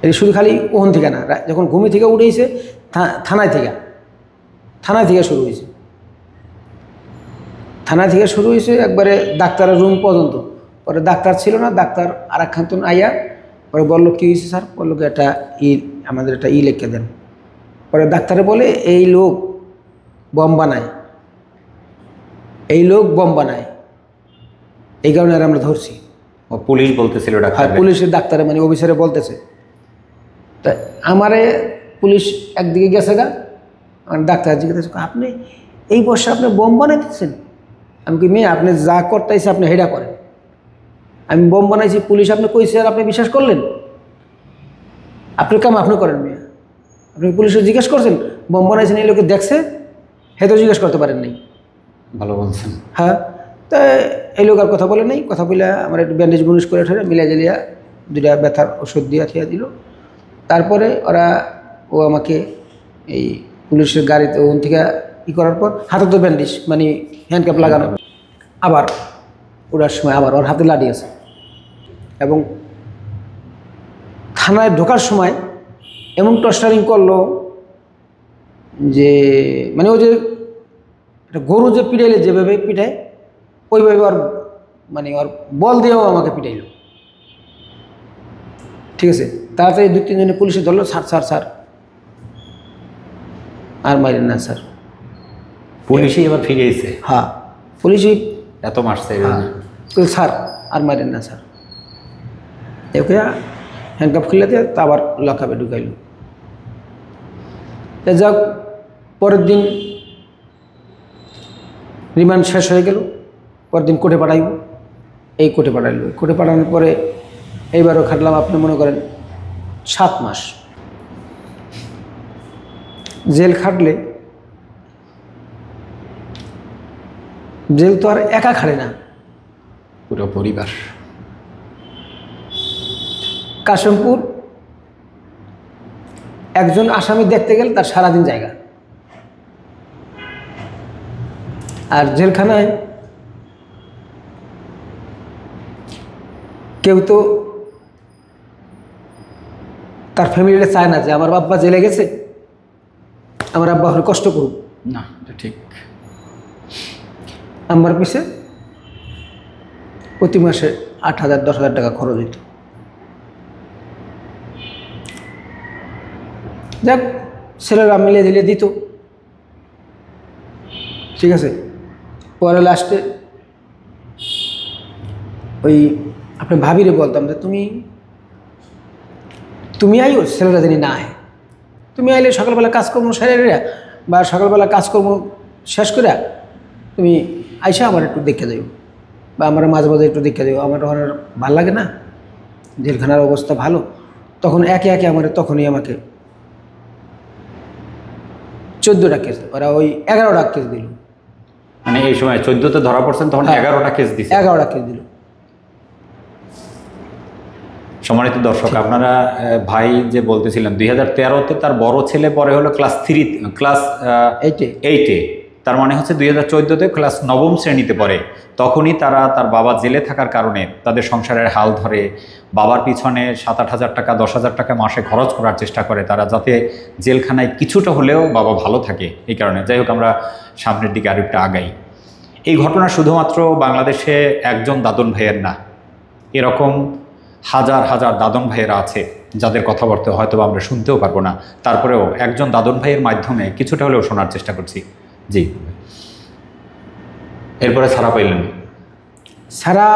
[SPEAKER 1] এটা শুধু খালি ওখান থেকে না, যখন ঘুমি থেকে উঠেছে থানায় থেকে শুরু হয়েছে, থানা থেকে শুরু হয়েছে একবারে ডাক্তারের রুম পর্যন্ত। পরে ডাক্তার ছিল না, ডাক্তার আর এক খান্তন আইয়া পরে বললো কী হয়েছে স্যার, বললো কি একটা আমাদের একটা লিখে দেন। পরে ডাক্তারে বলে এই লোক বম বানায়, এই কারণে আর আমরা ধরছি।
[SPEAKER 2] পুলিশ বলতেছিল ডাক্তার,
[SPEAKER 1] পুলিশের ডাক্তারে মানে অফিসারে বলতেছে। তা আমারে পুলিশ একদিকে গেছে গা, ডাক্তার জিজ্ঞেস আপনি এই বর্ষে আপনি বম বানাইতেছেন? আমি কি মেয়ে, আপনি যা করতেছে আপনি হেডা করেন, আমি বম বানাইছি, পুলিশ আপনি কইছে আর আপনি বিশ্বাস করলেন? আপনার কাম আপনি করেন মেয়ে, আপনি পুলিশে জিজ্ঞেস করছেন বম বানাইছেন, এই লোকে দেখছে, হে তো জিজ্ঞেস করতে পারেন নাই।
[SPEAKER 2] ভালো বলছেন।
[SPEAKER 1] হ্যাঁ, তা এই লোক আর কথা বলে নাই, কথা বলে আমার একটু ব্যান্ডেজ বুনিশ করে ঠেলে মিলা জ্বালিয়া 2টা ব্যথার ওষুধ দিয়া থিয়া দিল। তারপরে ও আমাকে এই পুলিশের গাড়িতে ওখান থেকে করার পর হাতে তো ব্যান্ডেজ মানে হ্যান্ডকাপ লাগানো, আবার ওড়ার সময় আবার ওর হাতে লাঠি আছে, এবং থানায় ঢোকার সময় এমন টর্চারিং করলো যে মানে ও যে একটা গরু যে পিটাইলে যেভাবে পিটায় ওইভাবে ওর মানে ওর বল দিয়েও আমাকে পিটাইল। ঠিক আছে, তাড়াতাড়ি 2-3 জনে পুলিশে ধরলো, স্যার আর মাইলেন না স্যার।
[SPEAKER 2] পুলিশই এবার ফিরে এসে?
[SPEAKER 1] হ্যাঁ, পুলিশই
[SPEAKER 2] এত মারছে।
[SPEAKER 1] স্যার আর মাইলেন না স্যার। ওকে হ্যান্ডকাপ খুলে দিয়ে তা আবার লকআপে ঢুকাইল। যাক, পরের দিন রিমান্ড শেষ হয়ে গেল, পরের দিন কোর্টে পাঠাইব, এই কোর্টে পাঠাইল। কোর্টে পাঠানোর পরে এইবারও খাটলাম আপনি মনে করেন 7 মাস। জেল খাটলে জেল তো আর একা খাটে না,
[SPEAKER 2] পুরো পরিবার।
[SPEAKER 1] কাশিমপুর একজন আসামি দেখতে গেলে তার সারাদিন জায়গা, আর জেলখানায় কেউ তো তার ফ্যামিলিটা চায় না যে আমার আব্বা জেলে গেছে, আমার আব্বা হলে কষ্ট করুক
[SPEAKER 2] না, এটা ঠিক।
[SPEAKER 1] আমার পিছে প্রতি মাসে 8,000-10,000 টাকা খরচ হইত। যাক, ছেলেরা মিলিয়ে দিলে দিত, ঠিক আছে। পরে লাস্টে ওই আপনার ভাবিরে বলতাম যে তুমি আইও, ছেলেরা যিনি না আয়, তুমি আইলে সকালবেলা কাজকর্ম সেরে বা সকালবেলা কাজকর্ম শেষ করে তুমি আইসা আমার একটু দেখে যাও, বা আমার মাঝে মাঝে একটু দেখে যাও, আমার তখন ভালো লাগে না, জেলখানার অবস্থা ভালো। তখন একে একে তখনই আমাকে 14টা কেস, ওরা ওই 11টা কেস দিল।
[SPEAKER 2] মানে এই সময় 14তে ধরা পড়ছেন, তখন 11টা কেস দিচ্ছে। 11টা
[SPEAKER 1] কেস দিল।
[SPEAKER 2] সম্মানিত দর্শক, আপনারা ভাই যে বলতেছিলেন 2013-তে তার বড় ছেলে পরে হলো ক্লাস 8-এ, তার মানে হচ্ছে 2014-তে ক্লাস 9ম শ্রেণীতে পড়ে। তখনই তার বাবা জেলে থাকার কারণে তাদের সংসারের হাল ধরে, বাবার পিছনে 7-8 হাজার টাকা 10 হাজার টাকা মাসে খরচ করার চেষ্টা করে তারা, যাতে জেলখানায় কিছুটা হলেও বাবা ভালো থাকে। এই কারণে যাই হোক, আমরা সামনের দিকে আরেকটা আগাই। এই ঘটনা শুধুমাত্র বাংলাদেশে একজন দাদন ভাইয়ের না, এরকম হাজার হাজার দাদন ভাইয়েরা আছে যাদের কথাবার্তা হয়তো আমরা শুনতেও পারবো না, তারপরেও একজন দাদন ভাইয়ের মাধ্যমে কিছুটা হলেও শোনার চেষ্টা করছি। জি, এরপরে ছাড়া পাইলেন?
[SPEAKER 1] সারা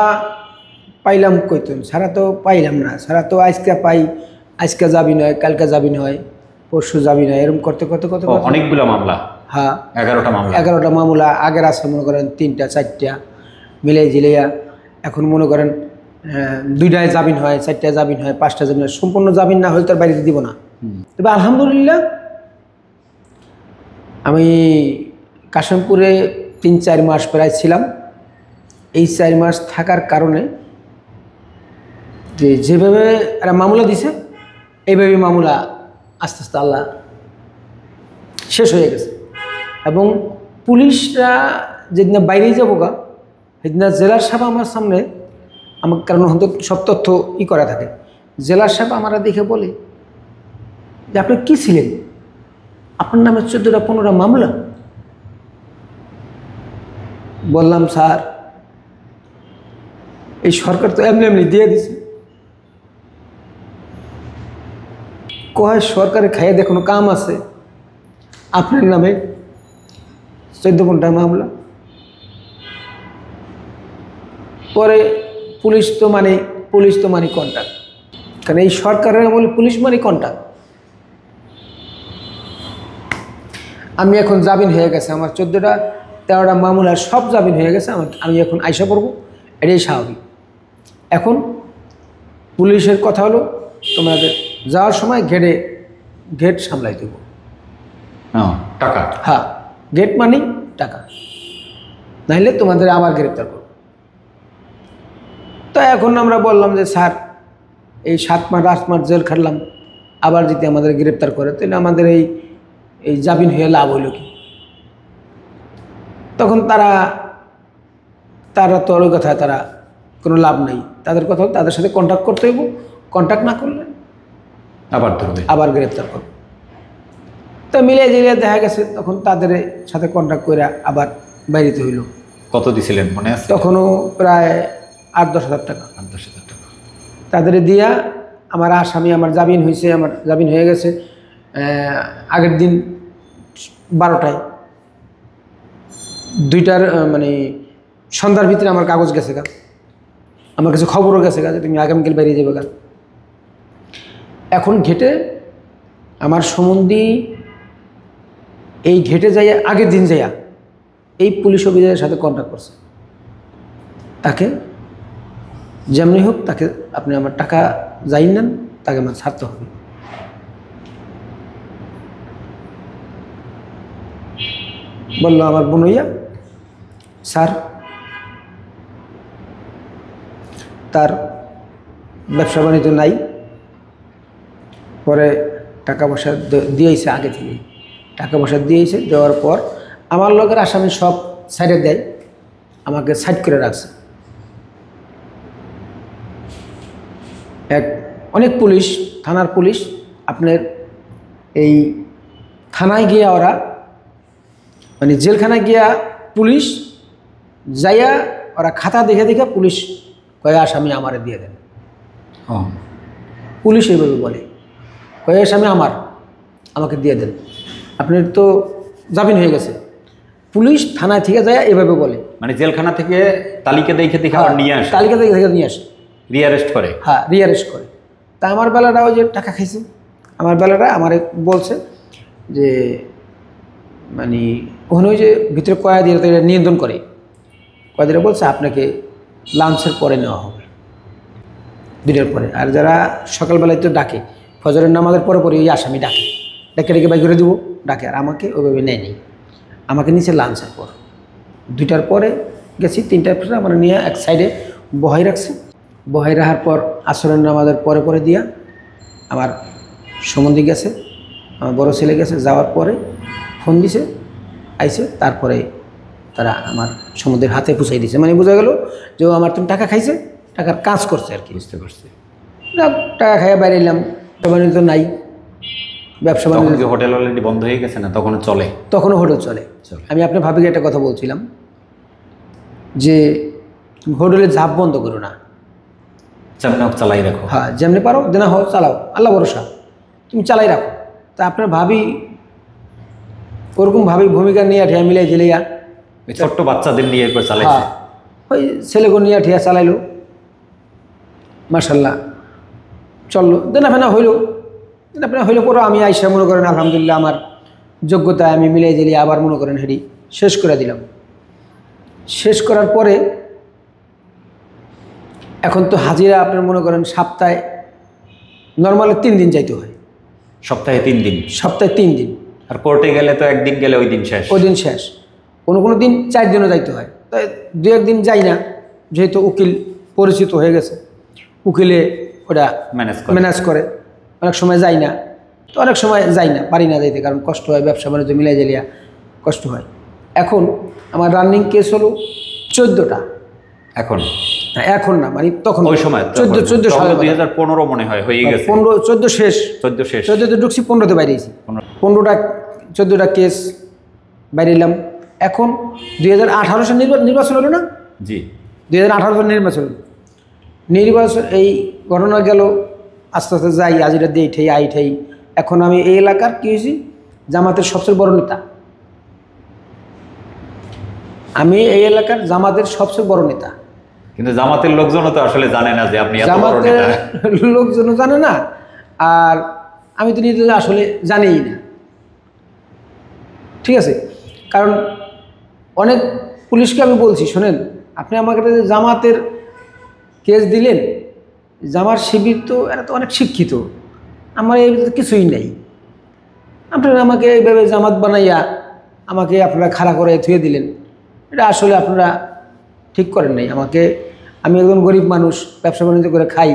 [SPEAKER 1] পাইলাম কইতেন, সারা তো পাইলাম না। সারা তো আজকে পাই, আজকে যাবি নয়, কালকে যাবি নয়, পরশু যাবি নয়, এরকম করতে করতে করতে
[SPEAKER 2] ও, অনেকগুলো মামলা?
[SPEAKER 1] হ্যাঁ,
[SPEAKER 2] 11টা মামলা।
[SPEAKER 1] 11টা মামলা। আগের আছে মনে করেন 3টা 4টা মিলাই জিলাইয়া, এখন মনে করেন 2টায় জামিন হয়, 4টায় জামিন হয়, 5টা জামিন হয়। সম্পূর্ণ জামিন না হলে তার বাড়িতে দিব না। তবে আলহামদুলিল্লাহ আমি কাশিমপুরে 3-4 মাস প্রায় ছিলাম। এই 4 মাস থাকার কারণে যেভাবে একটা মামলা দিছে, এইভাবে মামলা আস্তে আস্তে আল্লাহ শেষ হয়ে গেছে। এবং পুলিশরা যেদিন বাইরেই যাবো গা, সেদিন জেলার সাহেব আমার সামনে, আমার কারণ হয়তো সব তথ্য করা থাকে, জেলার সাহেব আমরা দেখে বলে যে আপনি কী ছিলেন, আপনার নামে 14টা-15টা মামলা। বললাম স্যার এই সরকার তো এমনি এমনি দিয়ে দিছে। কয় সরকারে খাইয়ে দিয়ে কোনো কাম আছে, আপনার নামে 14 মামলা। পরে পুলিশ তো মানে কন্ট্যাক্ট, কারণ এই সরকারের আমলে পুলিশ মানে কন্ট্যাক্ট। আমি এখন জামিন হয়ে গেছে, আমার 14টা-13টা মামলার সব জামিন হয়ে গেছে। আমি এখন আইসা পড়বো, এটাই স্বাভাবিক। এখন পুলিশের কথা হলো তোমাদের যাওয়ার সময় গেট সামলাই দেবো।
[SPEAKER 2] টাকা?
[SPEAKER 1] হ্যাঁ, গেট মানি টাকা, নাইলে তোমাদের আবার গ্রেপ্তার করবো। তো এখন আমরা বললাম যে স্যার এই 7 মাস 8 মাস জেল খাটলাম, আবার যদি আমাদের গ্রেপ্তার করে তাহলে আমাদের এই জামিন হয়ে লাভ হইল কি? তখন তারা তো ওই কথা, তারা কোনো লাভ নেই। তাদের কথা তাদের সাথে কন্ট্যাক্ট করতে হইব, কন্ট্যাক্ট না করলে আবার গ্রেপ্তার করব। তো মিলিয়ে জিলিয়ে দেখা গেছে, তখন তাদের সাথে কন্ট্যাক্ট করে আবার বাইরেতে হইল।
[SPEAKER 2] কত দিছিলেন মনে আছে?
[SPEAKER 1] তখনও প্রায় 8-10 হাজার টাকা।
[SPEAKER 2] 8-10 হাজার টাকা
[SPEAKER 1] তাদের দিয়া আমার আসামি, আমার জামিন হয়েছে, আমার জামিন হয়ে গেছে আগের দিন 12টায়, 2টার মানে সন্ধ্যার ভিতরে আমার কাগজ গেছে গা, আমার কাছে খবরও গেছে গা যে তুমি আগামীকাল বেরিয়ে যাবে গা। এখন ঘেটে আমার সম্বন্ধী এই ঘেটে যাইয়া আগের দিন যাইয়া এই পুলিশ অফিসারের সাথে কন্ট্যাক্ট করছে, তাকে যেমনি হোক তাকে আপনি আমার টাকা যাই নেন, তাকে আমার ছাড়তে হবে। বললো আমার বোনইয়া স্যার তার ব্যবসা বাণিজ্য নাই, পরে টাকা পয়সা দিয়েছে, আগে থেকে টাকা পয়সা দিয়েছে। দেওয়ার পর আমার লোকের আসামি সব সাইডে দেয়, আমাকে সাইড করে রাখছে। অনেক পুলিশ, থানার পুলিশ, আপনার এই থানায় গিয়া ওরা মানে জেলখানায় গিয়া পুলিশ যাইয়া ওরা খাতা দেখে দেখে পুলিশ কয়ে আসামি আমারে দিয়ে দেন। পুলিশ এইভাবে বলে, কয়ে আসামি আমাকে দিয়ে দেন, আপনার তো জামিন হয়ে গেছে। পুলিশ থানায় থেকে যায় এভাবে বলে,
[SPEAKER 2] মানে জেলখানা থেকে তালিকা দেখে নিয়ে আসে,
[SPEAKER 1] তালিকা দেখে নিয়ে আসে,
[SPEAKER 2] রিঅ্যারেস্ট করে।
[SPEAKER 1] হ্যাঁ, রিঅ্যারেস্ট করে। তা আমার বেলাটা ওই যে টাকা খাইছে, আমার বেলাটা আমারে বলছে যে মানে ওখানে ওই যে ভিতরে কয়েদিরা তো এটা নিয়ন্ত্রণ করে, কয়েদিরা বলছে আপনাকে লাঞ্চের পরে নেওয়া হবে, 2টার পরে। আর যারা সকালবেলায় তো ডাকে, ফজরের নামাজের পরে পরে ওই আসামি ডেকে বাই করে দেবো, ডাকে। আর আমাকে ওইভাবে নেয়নি, আমাকে নিচে লাঞ্চের পর 2টার পরে গেছি, 3টার পরে আমার নিয়ে এক সাইডে বহাই রাখছে। বহাই রাখার পর আসরের নামাজের পরে পরে দিয়া আমার সম্বন্ধী গেছে, আমার বড় ছেলে গেছে। যাওয়ার পরে ফোন দিছে, আইছে, তারপরে তারা আমার সম্বন্ধীর হাতে পুষাই দিছে। মানে বোঝা গেল যে ও আমার তুমি টাকা খাইছে, টাকার কাজ করছে আর কি।
[SPEAKER 2] বুঝতে পারছি।
[SPEAKER 1] টাকা খাইয়া বাইরে এলাম, বাণিজ্য তো নাই, ব্যবসা বাণিজ্য।
[SPEAKER 2] হোটেল অলরেডি বন্ধ হয়ে গেছে না? তখনও চলে? তখনও
[SPEAKER 1] হোটেল চলে। আমি আপনার ভাবিকে একটা কথা বলছিলাম যে হোটেলে ঝাঁপ বন্ধ করো না,
[SPEAKER 2] চালাই রাখো।
[SPEAKER 1] হ্যাঁ, যেমনি পারো দেনা হোক চালাও, আল্লাহ ভরসা, তুমি চালাই রাখো। তা আপনার ভাবি ওরকম ভূমিকা নিয়ে ঠেয়া মিলাই ঝেলিয়া
[SPEAKER 2] ওই ছোট্ট বাচ্চাদের নিয়ে এরপর চালাইছে।
[SPEAKER 1] হ্যাঁ, ওই ছেলেকে নিয়ে ঠিয়া চালাইলো, মার্শাল্লাহ চললো, দেনাফেনা হইলো। দেনাফেনা হইলে পরে আমি আইসা মনে করেন আলহামদুলিল্লাহ আমার যোগ্যতায় আমি মিলাই দিলি, আবার মনে করেন হেডি শেষ করে দিলাম। শেষ করার পরে এখন তো হাজিরা আপনার মনে করেন সপ্তাহে নর্মালি 3 দিন যাইতে হয়,
[SPEAKER 2] সপ্তাহে 3 দিন,
[SPEAKER 1] সপ্তাহে 3 দিন।
[SPEAKER 2] আর কোর্টে গেলে তো একদিন গেলে ওই দিন শেষ।
[SPEAKER 1] ওই দিন শেষ, কোনো কোনো দিন 4 দিনও যাইতে হয়। তাই 2-1 দিন যাই না, যেহেতু উকিল পরিচিত হয়ে গেছে, উকিলে ওটা ম্যানেজ করে। অনেক সময় যাই না, তো অনেক সময় যাই না, পারি না যাইতে, কারণ কষ্ট হয়, ব্যবসা বাণিজ্য মিলাই জালিয়া কষ্ট হয়। এখন আমার রানিং কেস হলো 14টা।
[SPEAKER 2] এখন
[SPEAKER 1] এখন না, মানে তখন
[SPEAKER 2] ওই সময়
[SPEAKER 1] 14 সালে
[SPEAKER 2] 2015 মনে হয় হয়ে গেছে।
[SPEAKER 1] 14 শেষ, 14তে ঢুকছি, 15তে বাইরে গেছি। 14টা কেস বাইরে এলাম। এখন 2018 সালে নির্বাচন হলো না?
[SPEAKER 2] জি,
[SPEAKER 1] 2018 সালে নির্বাচন এই ঘটনা গেল, আস্তে আস্তে যাই হাজিরা দিয়ে ঠেই আই ঠেই। এখন আমি এই এলাকার কী হয়েছি, জামাতের সবচেয়ে বড় নেতা। আমি এই এলাকার জামাতের সবচেয়ে বড় নেতা।
[SPEAKER 2] কিন্তু জামাতের লোকজনও তো আসলে জানে না যে আপনি এত বড়
[SPEAKER 1] জামাতের
[SPEAKER 2] নেতা।
[SPEAKER 1] লোকজনও জানে না, আর আমি তো নিজে আসলে জানিই না। ঠিক আছে, কারণ অনেক পুলিশকে আমি বলছি, শোনেন আপনি আমাকে যে জামাতের কেস দিলেন, জামার শিবির তো এরা তো অনেক শিক্ষিত, আমার এই কিছুই নেই। আপনারা আমাকে এইভাবে জামাত বানাইয়া আমাকে আপনারা খাড়া করে থুয়ে দিলেন, এটা আসলে আপনারা ঠিক করেন নাই আমাকে। আমি একজন গরিব মানুষ, ব্যবসা বাণিজ্য করে খাই,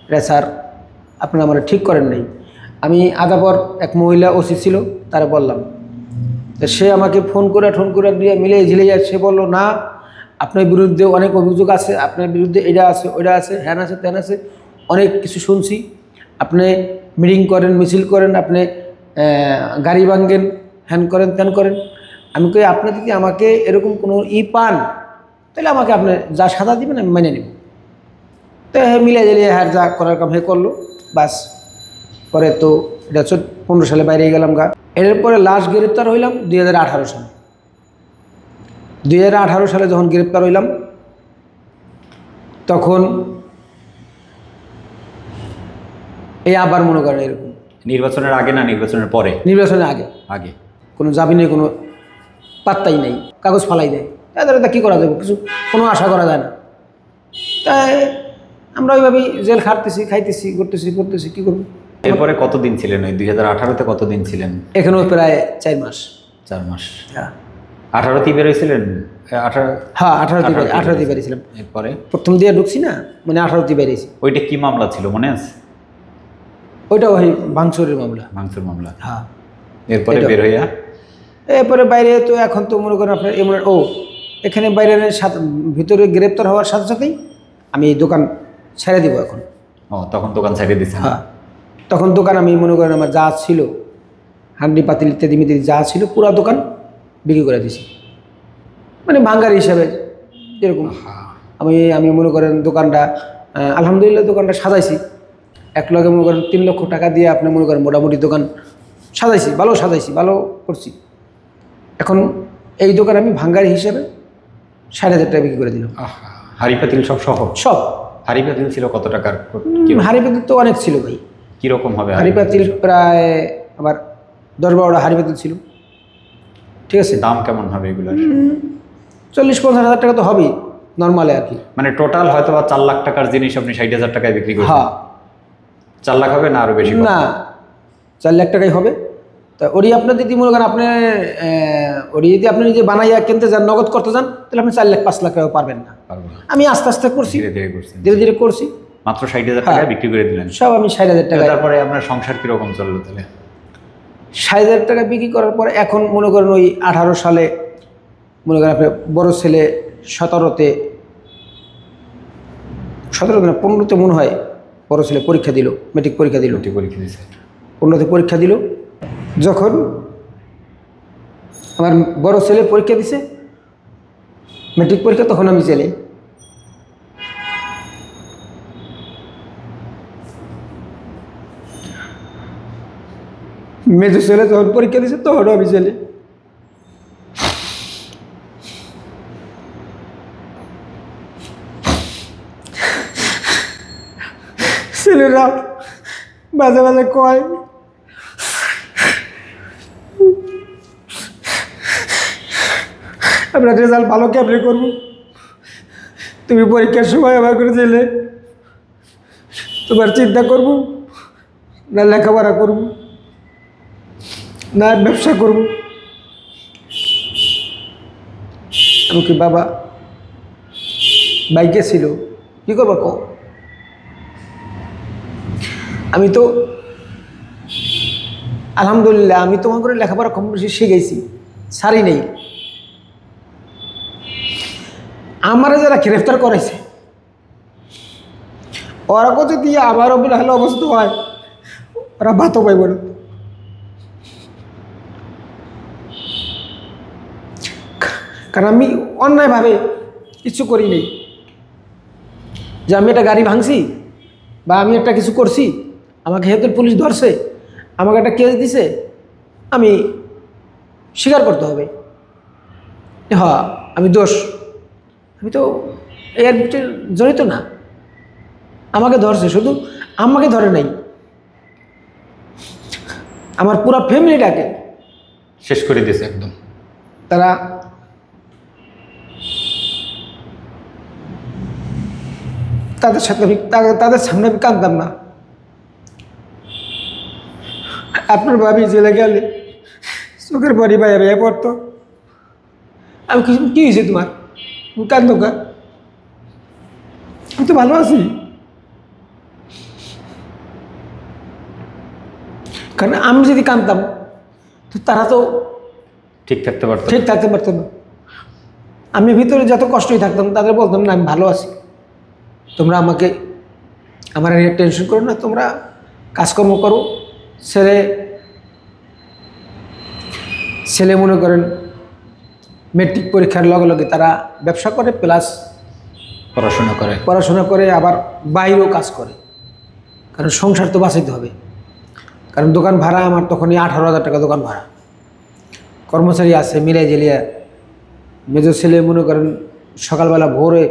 [SPEAKER 1] এটা স্যার আপনারা আমার ঠিক করেন নাই। আমি আগাপর এক মহিলা ওসি ছিল, তারা বললাম, তো সে আমাকে ফোন করে দিয়ে মিলিয়ে ঝিলিয়ে সে বললো, না আপনার বিরুদ্ধে অনেক অভিযোগ আছে, আপনার বিরুদ্ধে এটা আছে ওইটা আছে, হ্যান আছে ত্যান আছে, অনেক কিছু শুনছি। আপনি মিটিং করেন, মিছিল করেন, আপনি গাড়ি ভাঙ্গেন, হ্যান করেন ত্যান করেন। আমি কই আপনি যদি আমাকে এরকম কোনো পান, তাহলে আমাকে আপনি যা সাজা দিবেন আমি মেনে নেব। তো মিলে জ্বালিয়ে হ্যাঁ যা করার কাম হে করলো, বাস। পরে তো এটা 15 সালে বাইরে গেলাম গা। এরপরে লাস্ট গ্রেপ্তার হইলাম 2018 সালে। 2018 সালে যখন গ্রেপ্তার হইলাম, তখন এই আবার মনে করেন এরকম।
[SPEAKER 2] নির্বাচনের আগে না নির্বাচনের পরে?
[SPEAKER 1] নির্বাচনের আগে।
[SPEAKER 2] আগে।
[SPEAKER 1] কোনো জামিনে কোনো পাত্তাই নেই, কাগজ ফালাই দেয়। তাদের এটা কী করা যাবে, কিছু কোনো আশা করা যায় না। তাই আমরা ওইভাবেই জেল খাটতেছি, খাইতেছি, করতেছি, কী করবো।
[SPEAKER 2] এরপরে কতদিন ছিলেন? ওই 2018-তে কতদিন ছিলেন?
[SPEAKER 1] এখানেও প্রায় 4 মাস।
[SPEAKER 2] 4 মাস।
[SPEAKER 1] হ্যাঁ।
[SPEAKER 2] 18-তেই বেরোইছিলেন? হ্যাঁ
[SPEAKER 1] 18তে বেরিয়েছিলাম।
[SPEAKER 2] এরপরে
[SPEAKER 1] প্রথম দিয়ে ঢুকছি না, মানে 18তে বেরিয়েছি।
[SPEAKER 2] ওইটা কি মামলা ছিল মনে আছে?
[SPEAKER 1] ওইটা ওই ভাঙচুরের মামলা।
[SPEAKER 2] ভাঙচুর মামলা।
[SPEAKER 1] হ্যাঁ।
[SPEAKER 2] এরপরে বের হইয়া
[SPEAKER 1] এরপরে বাইরে তো এখন তো মনে করেন আপনার এমন এখানে বাইরে ভিতরে গ্রেপ্তার হওয়ার সাথে সাথেই আমি দোকান ছেড়ে দিব এখন।
[SPEAKER 2] তখন দোকান ছেড়ে দিচ্ছেন?
[SPEAKER 1] হ্যাঁ, তখন দোকান আমি মনে করেন আমার যা ছিল, হান্ডি পাতিল ইত্যাদি মিত্যাদি যা ছিল, পুরো দোকান বিক্রি করে দিছি। মানে ভাঙ্গার হিসাবে যেরকম আমি মনে করেন দোকানটা আলহামদুলিল্লাহ দোকানটা সাজাইছি। এক লগে মনে করেন 3 লক্ষ টাকা দিয়ে আপনি মনে করেন মোটামুটি দোকান সাজাইছি, ভালো করছি। এখন এই দোকান আমি ভাঙ্গারি হিসাবে 60,000 টাকা বিক্রি করে দিলাম।
[SPEAKER 2] হাড়ি পাতিল সব
[SPEAKER 1] সব।
[SPEAKER 2] হাড়ি পাতিল ছিল কত টাকার?
[SPEAKER 1] হাড়ি পাতিল তো অনেক ছিল ভাই।
[SPEAKER 2] কীরকম হবে
[SPEAKER 1] হাড়ি পাতিল? প্রায় আমার 10-12টা হাড়ি পাতিল ছিল। ঠিক আছে।
[SPEAKER 2] দাম কেমন হবে এগুলোর?
[SPEAKER 1] 40-50 হাজার টাকা তো হবেই নর্মালে আর কি।
[SPEAKER 2] মানে টোটাল হয়তো বা 4 লাখ টাকার জিনিস আপনি 60,000 টাকায় বিক্রি করবেন?
[SPEAKER 1] হ্যাঁ।
[SPEAKER 2] 4 লাখ হবে না আরও বেশি?
[SPEAKER 1] না, 4 লাখ টাকাই হবে। তা ওরি আপনার যদি মনে করেন আপনি ওরি যদি আপনি নিজে বানাইয়া কিনতে যান, নগদ করতে যান, তাহলে আপনি 4 লাখ 5 লাখ টাকা পারবেন না। আমি আস্তে আস্তে করছি, ধীরে ধীরে করছি।
[SPEAKER 2] মাত্র 60,000 টাকায় বিক্রি করে দিলেন
[SPEAKER 1] সব? আমি 60,000 টাকা।
[SPEAKER 2] তারপরে আপনার সংসার কীরকম চললো তাহলে?
[SPEAKER 1] 60,000 টাকা বিক্রি করার পরে এখন মনে করেন ওই 18 সালে মনে করেন আপনার বড় ছেলে 17তে না 15তে মনে হয় বড় ছেলে পরীক্ষা দিল, মেট্রিক পরীক্ষা দিল। 15তে পরীক্ষা দিল। যখন আমার বড় ছেলে পরীক্ষা দিছে মেট্রিক পরীক্ষা, তখন আমি জেলে। মেজো ছেলে যখন পরীক্ষা দিছে তখনও আমি জেলে। ছেলেরা মাঝে মাঝে কয় আমরা রেজাল্ট ভালো কেমনে করবো, তুমি পরীক্ষার সময় আমার করে ছেলে তোমার চিন্তা করব না লেখাপড়া করব না ব্যবসা করব। আমি কি বাবা বাইকে ছিল কী করবো কো, আমি তো আলহামদুলিল্লাহ আমি তোমার করে লেখাপড়া কম বেশি শিখেছি, সারি নেই। আমারে যারা গ্রেফতার করেছে ওরা কত দিয়ে আমারও বলে হলে অবস্থা হয়, ওরা ভাতও পাইব না। কারণ আমি অন্যায়ভাবে কিছু করি নেই যে আমি একটা গাড়ি ভাঙছি বা আমি একটা কিছু করছি, আমাকে হেতুর পুলিশ ধরছে, আমাকে একটা কেস দিছে, আমি স্বীকার করতে হবে হ্যাঁ আমি দোষ, আমি তো এর ভিতরে জড়িত না। আমাকে ধরছে, শুধু আমাকে ধরে নাই, আমার পুরো ফ্যামিলিটাকে
[SPEAKER 2] শেষ করে দিয়েছে একদম।
[SPEAKER 1] তারা তাদের সাথে তাদের সামনে আমি কাঁদতাম না। আপনার ভাবি জেলে গেলে চোখের পরি ভাইয়া ভাইয়া পড়তো, আমি কি হয়েছে তোমার, তুমি কান্দো কা, আমি তো ভালো আছি। কারণ আমি যদি কাঁদতাম তো তারা তো
[SPEAKER 2] ঠিক থাকতে
[SPEAKER 1] পারতো না। আমি ভিতরে যত কষ্টই থাকতাম তাদের বলতাম না আমি ভালো আছি, তোমরা আমাকে আমার টেনশন করো না, তোমরা কাজকর্ম করো। ছেলে মনে করেন মেট্রিক পরীক্ষার লগে লগে তারা ব্যবসা করে প্লাস পড়াশোনা করে আবার বাইরেও কাজ করে, কারণ সংসার তো বাঁচাইতে হবে। কারণ দোকান ভাড়া আমার তখনই 18,000 টাকা দোকান ভাড়া, কর্মচারী আছে মিলাই জেলিয়া। মেজর ছেলে মনে করেন সকালবেলা ভোরে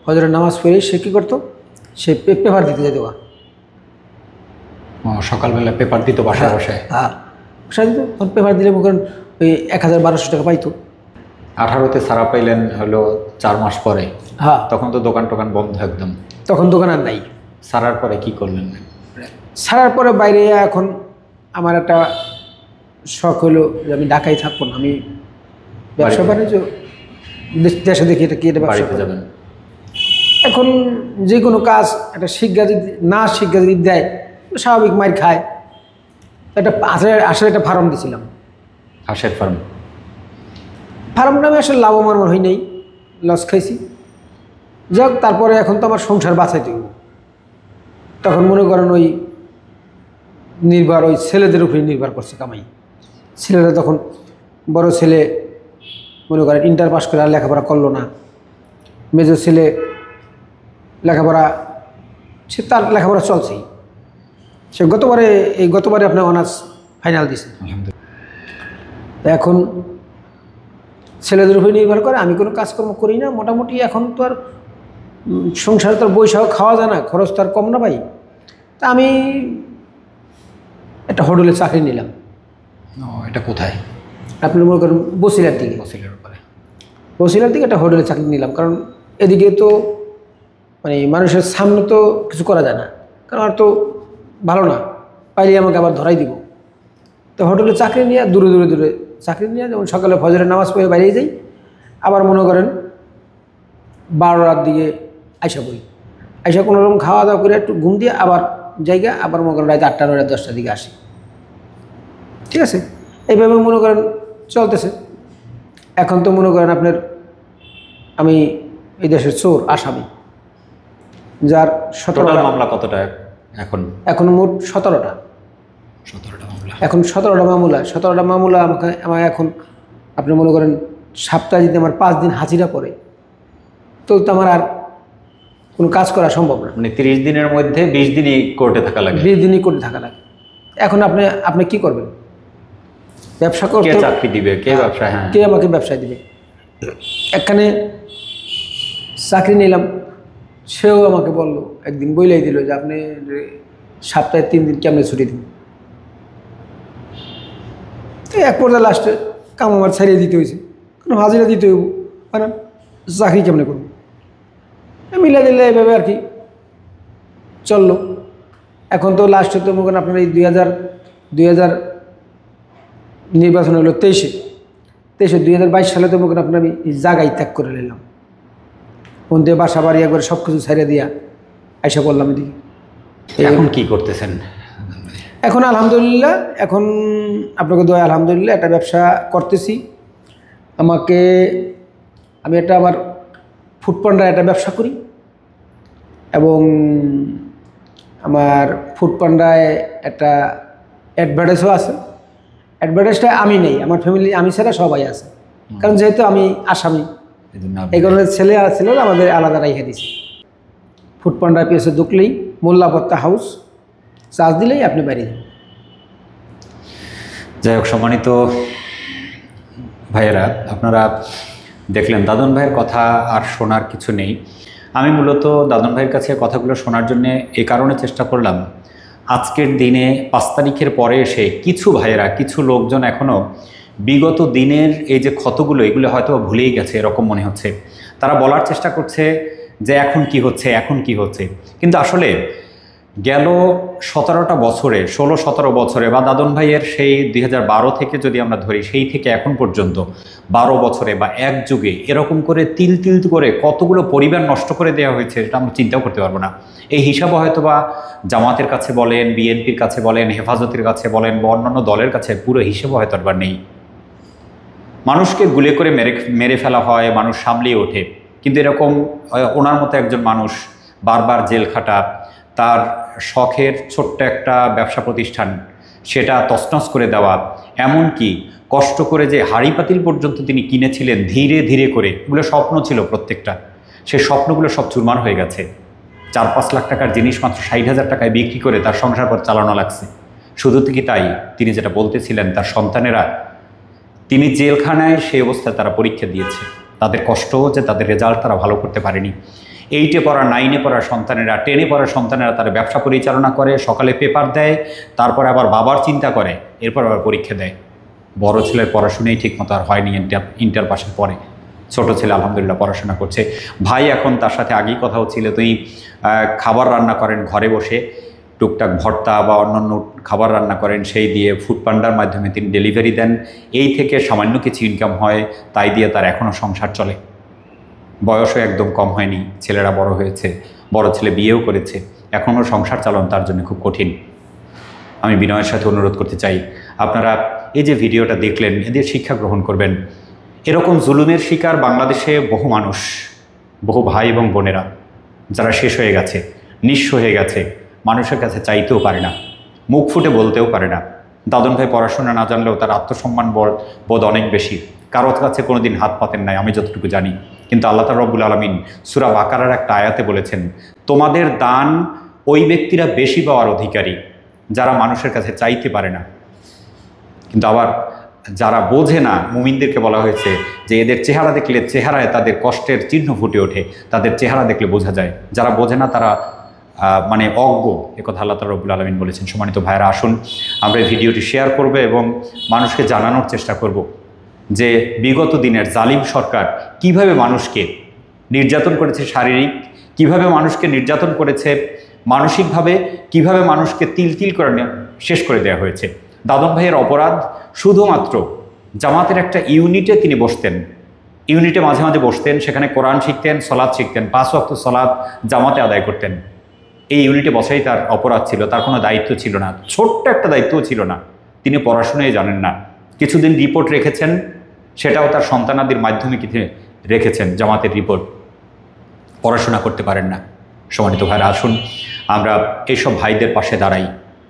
[SPEAKER 1] ফজরের নামাজ পড়ে সে কী করতো, সে পেপার দিতে যেত।
[SPEAKER 2] সকালবেলা পেপার দিত বাসায় বাসায়?
[SPEAKER 1] হ্যাঁ বাসায় দিত, তখন পেপার দিলে মনে করেন ওই 1,000-1,200 টাকা পাইতো।
[SPEAKER 2] 18তে ছাড়া পাইলেন হলো 4 মাস পরে।
[SPEAKER 1] হ্যাঁ
[SPEAKER 2] তখন তো দোকান টোকান বন্ধ একদম,
[SPEAKER 1] তখন দোকান আর নাই।
[SPEAKER 2] ছাড়ার পরে কি করলেন?
[SPEAKER 1] ছাড়ার পরে বাইরে এখন আমার একটা শখ হলো যে আমি ঢাকায় থাকবো না, আমি ব্যবসা বাণিজ্য দেশে দেখি এটা কি এটা ব্যবসা
[SPEAKER 2] যাবেন।
[SPEAKER 1] এখন যে কোনো কাজ একটা শিক্ষা যদি দেয় স্বাভাবিক মার খায়। একটা আসলে একটা ফার্ম দিয়েছিলাম,
[SPEAKER 2] হাঁসের
[SPEAKER 1] ফার্মটা আমি আসলে লাভবান হই নাই, লস খাইছি। যাক তারপরে এখন তো আমার সংসার বাঁচাইতে হবে, তখন মনে করেন ওই ছেলেদের উপরে নির্ভর করছে কামাই। ছেলেরা তখন বড় ছেলে মনে করেন ইন্টার পাস করে আর লেখাপড়া করলো না, মেজর ছেলে লেখাপড়া সে তার লেখাপড়া চলছেই, সে গতবারে আপনার অনার্স ফাইনাল দিছে। এখন ছেলেদের উপরে নির্ভর করে, আমি কোনো কাজকর্ম করি না মোটামুটি। এখন তো আর সংসারে তো আর বৈশাখ খাওয়া যায় না, খরচ তো আর কম না ভাই। তা আমি একটা হোটেলে চাকরি নিলাম।
[SPEAKER 2] এটা কোথায়?
[SPEAKER 1] আপনি মনে করেন বসিলার দিকে একটা হোটেলে চাকরি নিলাম। কারণ এদিকে তো মানে মানুষের সামনে তো কিছু করা যায় না, কারণ আর তো ভালো না, পাইলে আমাকে আবার ধরাই দিব। তো হোটেলে চাকরি নিয়ে দূরে চাকরি নিয়ে, যেমন সকালে ফজরের নামাজ পড়ে বাইরেই যাই, আবার মনে করেন 12টার দিকে আইসা পড়ি, আইসা কোনোরকম খাওয়া দাওয়া করে একটু ঘুম দিয়ে আবার জায়গা, আবার মনে করেন রাত 8টা 9টা 10টার দিকে আসি। ঠিক আছে, এইভাবে মনে করেন চলতেছে। এখন তো মনে করেন আপনার আমি এই দেশের চোর আসামি, যার 17টা
[SPEAKER 2] মামলা। কতটা
[SPEAKER 1] এখন মোট 17টা
[SPEAKER 2] মামলা।
[SPEAKER 1] এখন 17টা মামলা আমাকে এখন আপনি মনে করেন সপ্তাহে যদি আমার 5 দিন হাজিরা পড়ে তো আমার আর কোনো কাজ করা সম্ভব না।
[SPEAKER 2] মানে 30 দিনের মধ্যে 20 দিনই কোর্টে থাকা লাগে।
[SPEAKER 1] 20 দিনই কোর্টে থাকা লাগে। এখন আপনি কি করবেন? ব্যবসা করতে
[SPEAKER 2] কে চাকরি দিবে, কে ব্যবসা? হ্যাঁ,
[SPEAKER 1] কে আমাকে ব্যবসায় দিবে? এখানে চাকরি নিলাম, সেও আমাকে বলল, একদিন বইলাই দিল যে আপনি সপ্তাহে 3 দিন কেমনে ছুটি দিন। এক পর্যায়ে লাস্টে কাম আমার ছাড়িয়ে দিতে হয়েছে, কারণ হাজিরা দিতে হইব, কারণ চাকরি কেমনে করবো, মিলে দিলে এইভাবে আর কি চললো। এখন তো লাস্টে তো মনে করেন আপনার এই 2000 নির্বাচন হলো 23-এ 2022 সালে তো মনে করেন আপনার আমি জায়গায় ত্যাগ করে নিলাম, কোন দিয়ে বাসা বাড়ি একবার সব কিছু ছাড়িয়ে দিয়া আইসা বললাম এদিকে।
[SPEAKER 2] এখন কি করতেছেন?
[SPEAKER 1] এখন আলহামদুলিল্লাহ, এখন আপনাকে দোয়া আলহামদুলিল্লাহ একটা ব্যবসা করতেছি। আমি আমার ফুড পান্ডার একটা ব্যবসা করি, এবং আমার ফুড পান্ডায় একটা অ্যাডভার্টাইজও আছে। অ্যাডভার্টাইজটা আমি নেই, আমার ফ্যামিলি আমি ছাড়া সবাই আছে, কারণ যেহেতু আমি আসামি, এই কারণে ছেলে আমাদের আলাদা রেখে দিয়েছে। ফুড পান্ডা পেয়েছে ঢুকলেই মোল্লাপত্তা হাউস চার্জ দিলেই আপনি বাইরে যাবেন।
[SPEAKER 2] যাই হোক, সম্মানিত ভাইয়েরা, আপনারা দেখলেন দাদন ভাইয়ের কথা আর শোনার কিছু নেই। আমি মূলত দাদন ভাইয়ের কাছে কথাগুলো শোনার জন্য এই কারণে চেষ্টা করলাম, আজকের দিনে 5 তারিখের পরে এসে কিছু ভাইয়েরা, কিছু লোকজন এখনও বিগত দিনের এই যে ক্ষতগুলো, এগুলো হয়তো ভুলেই গেছে এরকম মনে হচ্ছে। তারা বলার চেষ্টা করছে যে এখন কি হচ্ছে, কিন্তু আসলে গেল 17টা বছরে, 16-17 বছরে, বা দাদন ভাইয়ের সেই 2012 থেকে যদি আমরা ধরি, সেই থেকে এখন পর্যন্ত 12 বছরে বা এক যুগে এরকম করে তিল করে কতগুলো পরিবার নষ্ট করে দেওয়া হয়েছে, এটা আমরা চিন্তাও করতে পারবো না। এই হিসাবও হয়তো বা জামাতের কাছে বলেন, বিএনপির কাছে বলেন, হেফাজতের কাছে বলেন, বা অন্যান্য দলের কাছে পুরো হিসেবও হয়তো একবার নেই। মানুষকে গুলি করে মেরে ফেলা হয়, মানুষ সামলিয়ে ওঠে, কিন্তু এরকম ওনার মতো একজন মানুষ বারবার জেল খাটা, তার শখের ছোট্ট একটা ব্যবসা প্রতিষ্ঠান সেটা তছনছ করে দেওয়া, এমনকি কষ্ট করে যে হাঁড়ি পাতিল পর্যন্ত তিনি কিনেছিলেন ধীরে করে, এগুলো স্বপ্ন ছিল প্রত্যেকটা, সেই স্বপ্নগুলো সব চুরমার হয়ে গেছে। 4-5 লাখ টাকার জিনিস মাত্র 60,000 টাকায় বিক্রি করে তার সংসার পর চালানো লাগছে। শুধু কি তাই, তিনি যেটা বলতেছিলেন, তার সন্তানেরা, তিনি জেলখানায় সেই অবস্থায় তারা পরীক্ষা দিয়েছে, তাদের কষ্ট হচ্ছে, তাদের রেজাল্ট তারা ভালো করতে পারেনি। 8-এ পড়া, 9-এ পড়া সন্তানেরা, 10-এ পড়া সন্তানেরা তারা ব্যবসা পরিচালনা করে, সকালে পেপার দেয়, তারপরে আবার বাবার চিন্তা করে, এরপর আবার পরীক্ষা দেয়। বড় ছেলের পড়াশোনাই ঠিকমতো আর হয়নি, ইন্টার পাশের পরে। ছোট ছেলে আলহামদুলিল্লাহ পড়াশোনা করছে। ভাই এখন তার সাথে আগেই কথা হচ্ছিল, তিনি খাবার রান্না করেন ঘরে বসে, টুকটাক ভর্তা বা অন্যান্য খাবার রান্না করেন, সেই দিয়ে ফুড পান্ডার মাধ্যমে তিনি ডেলিভারি দেন। এই থেকে সামান্য কিছু ইনকাম হয়, তাই দিয়ে তার এখনও সংসার চলে। বয়সও একদম কম হয়নি, ছেলেরা বড় হয়েছে, বড় ছেলে বিয়েও করেছে, এখনও সংসার চালানো তার জন্য খুব কঠিন। আমি বিনয়ের সাথে অনুরোধ করতে চাই, আপনারা এই যে ভিডিওটা দেখলেন, এদের শিক্ষা গ্রহণ করবেন। এরকম জুলুমের শিকার বাংলাদেশে বহু মানুষ, বহু ভাই এবং বোনেরা, যারা শেষ হয়ে গেছে, নিঃস্ব হয়ে গেছে, মানুষের কাছে চাইতেও পারে না, মুখ ফুটে বলতেও পারে না। দাদন ভাই পড়াশোনা না জানলেও তার আত্মসম্মান বোধ অনেক বেশি, কারোর কাছে কোনোদিন হাত পাতেন নাই, আমি যতটুকু জানি। কিন্তু আল্লাহ তাআলা রব্বুল আলামিন সূরা বাকারার একটা আয়াতে বলেছেন, তোমাদের দান ওই ব্যক্তিরা বেশি পাওয়ার অধিকারী যারা মানুষের কাছে চাইতে পারে না। কিন্তু আবার যারা বোঝে না, মুমিনদেরকে বলা হয়েছে যে এদের চেহারা দেখলে চেহারায় তাদের কষ্টের চিহ্ন ফুটে ওঠে, তাদের চেহারা দেখলে বোঝা যায়। যারা বোঝে না তারা মানে অজ্ঞ, একথা আল্লাহ তাআলা রব্বুল আলামিন বলেছেন। সম্মানিত ভাইরা, আসুন আমরা এই ভিডিওটি শেয়ার করব এবং মানুষকে জানানোর চেষ্টা করব যে বিগত দিনের জালিম সরকার কিভাবে মানুষকে নির্যাতন করেছে, শারীরিক কিভাবে মানুষকে নির্যাতন করেছে, মানসিকভাবে কিভাবে মানুষকে তিল করে শেষ করে দেওয়া হয়েছে। দাদন ভাইয়ের অপরাধ শুধুমাত্র জামাতের একটা ইউনিটে তিনি বসতেন, ইউনিটে মাঝে মাঝে বসতেন, সেখানে কোরআন শিখতেন, সলাৎ শিখতেন, 5 ওয়াক্ত সলাৎ জামাতে আদায় করতেন। এই ইউনিটে বসাই তার অপরাধ ছিল, তার কোনো দায়িত্ব ছিল না, ছোট্ট একটা দায়িত্বও ছিল না। তিনি পড়াশোনায় জানেন না, কিছুদিন রিপোর্ট রেখেছেন, সেটাও তার সন্তানাদির মাধ্যমে কিছু রেখেছেন, জামাতের রিপোর্ট, পড়াশোনা করতে পারেন না। সম্মানিত ভাইরা, আসুন আমরা এইসব ভাইদের পাশে দাঁড়াই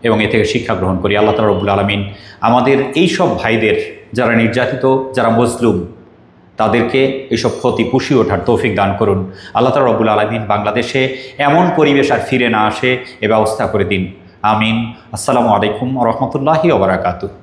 [SPEAKER 2] এবং এ থেকে শিক্ষা গ্রহণ করি। আল্লাহ তাআলা রব্বুল আলামিন আমাদের এইসব ভাইদের, যারা নির্যাতিত, যারা মজলুম, তাদেরকে এইসব ক্ষতি পুষিয়ে ওঠার তৌফিক দান করুন। আল্লাহ তাআলা রব্বুল আলামিন বাংলাদেশে এমন পরিবেশ আর ফিরে না আসে, এ ব্যবস্থা করে দিন। আমিন। আসসালামু আলাইকুম ওয়া রাহমাতুল্লাহি ওয়া বারাকাতুহু।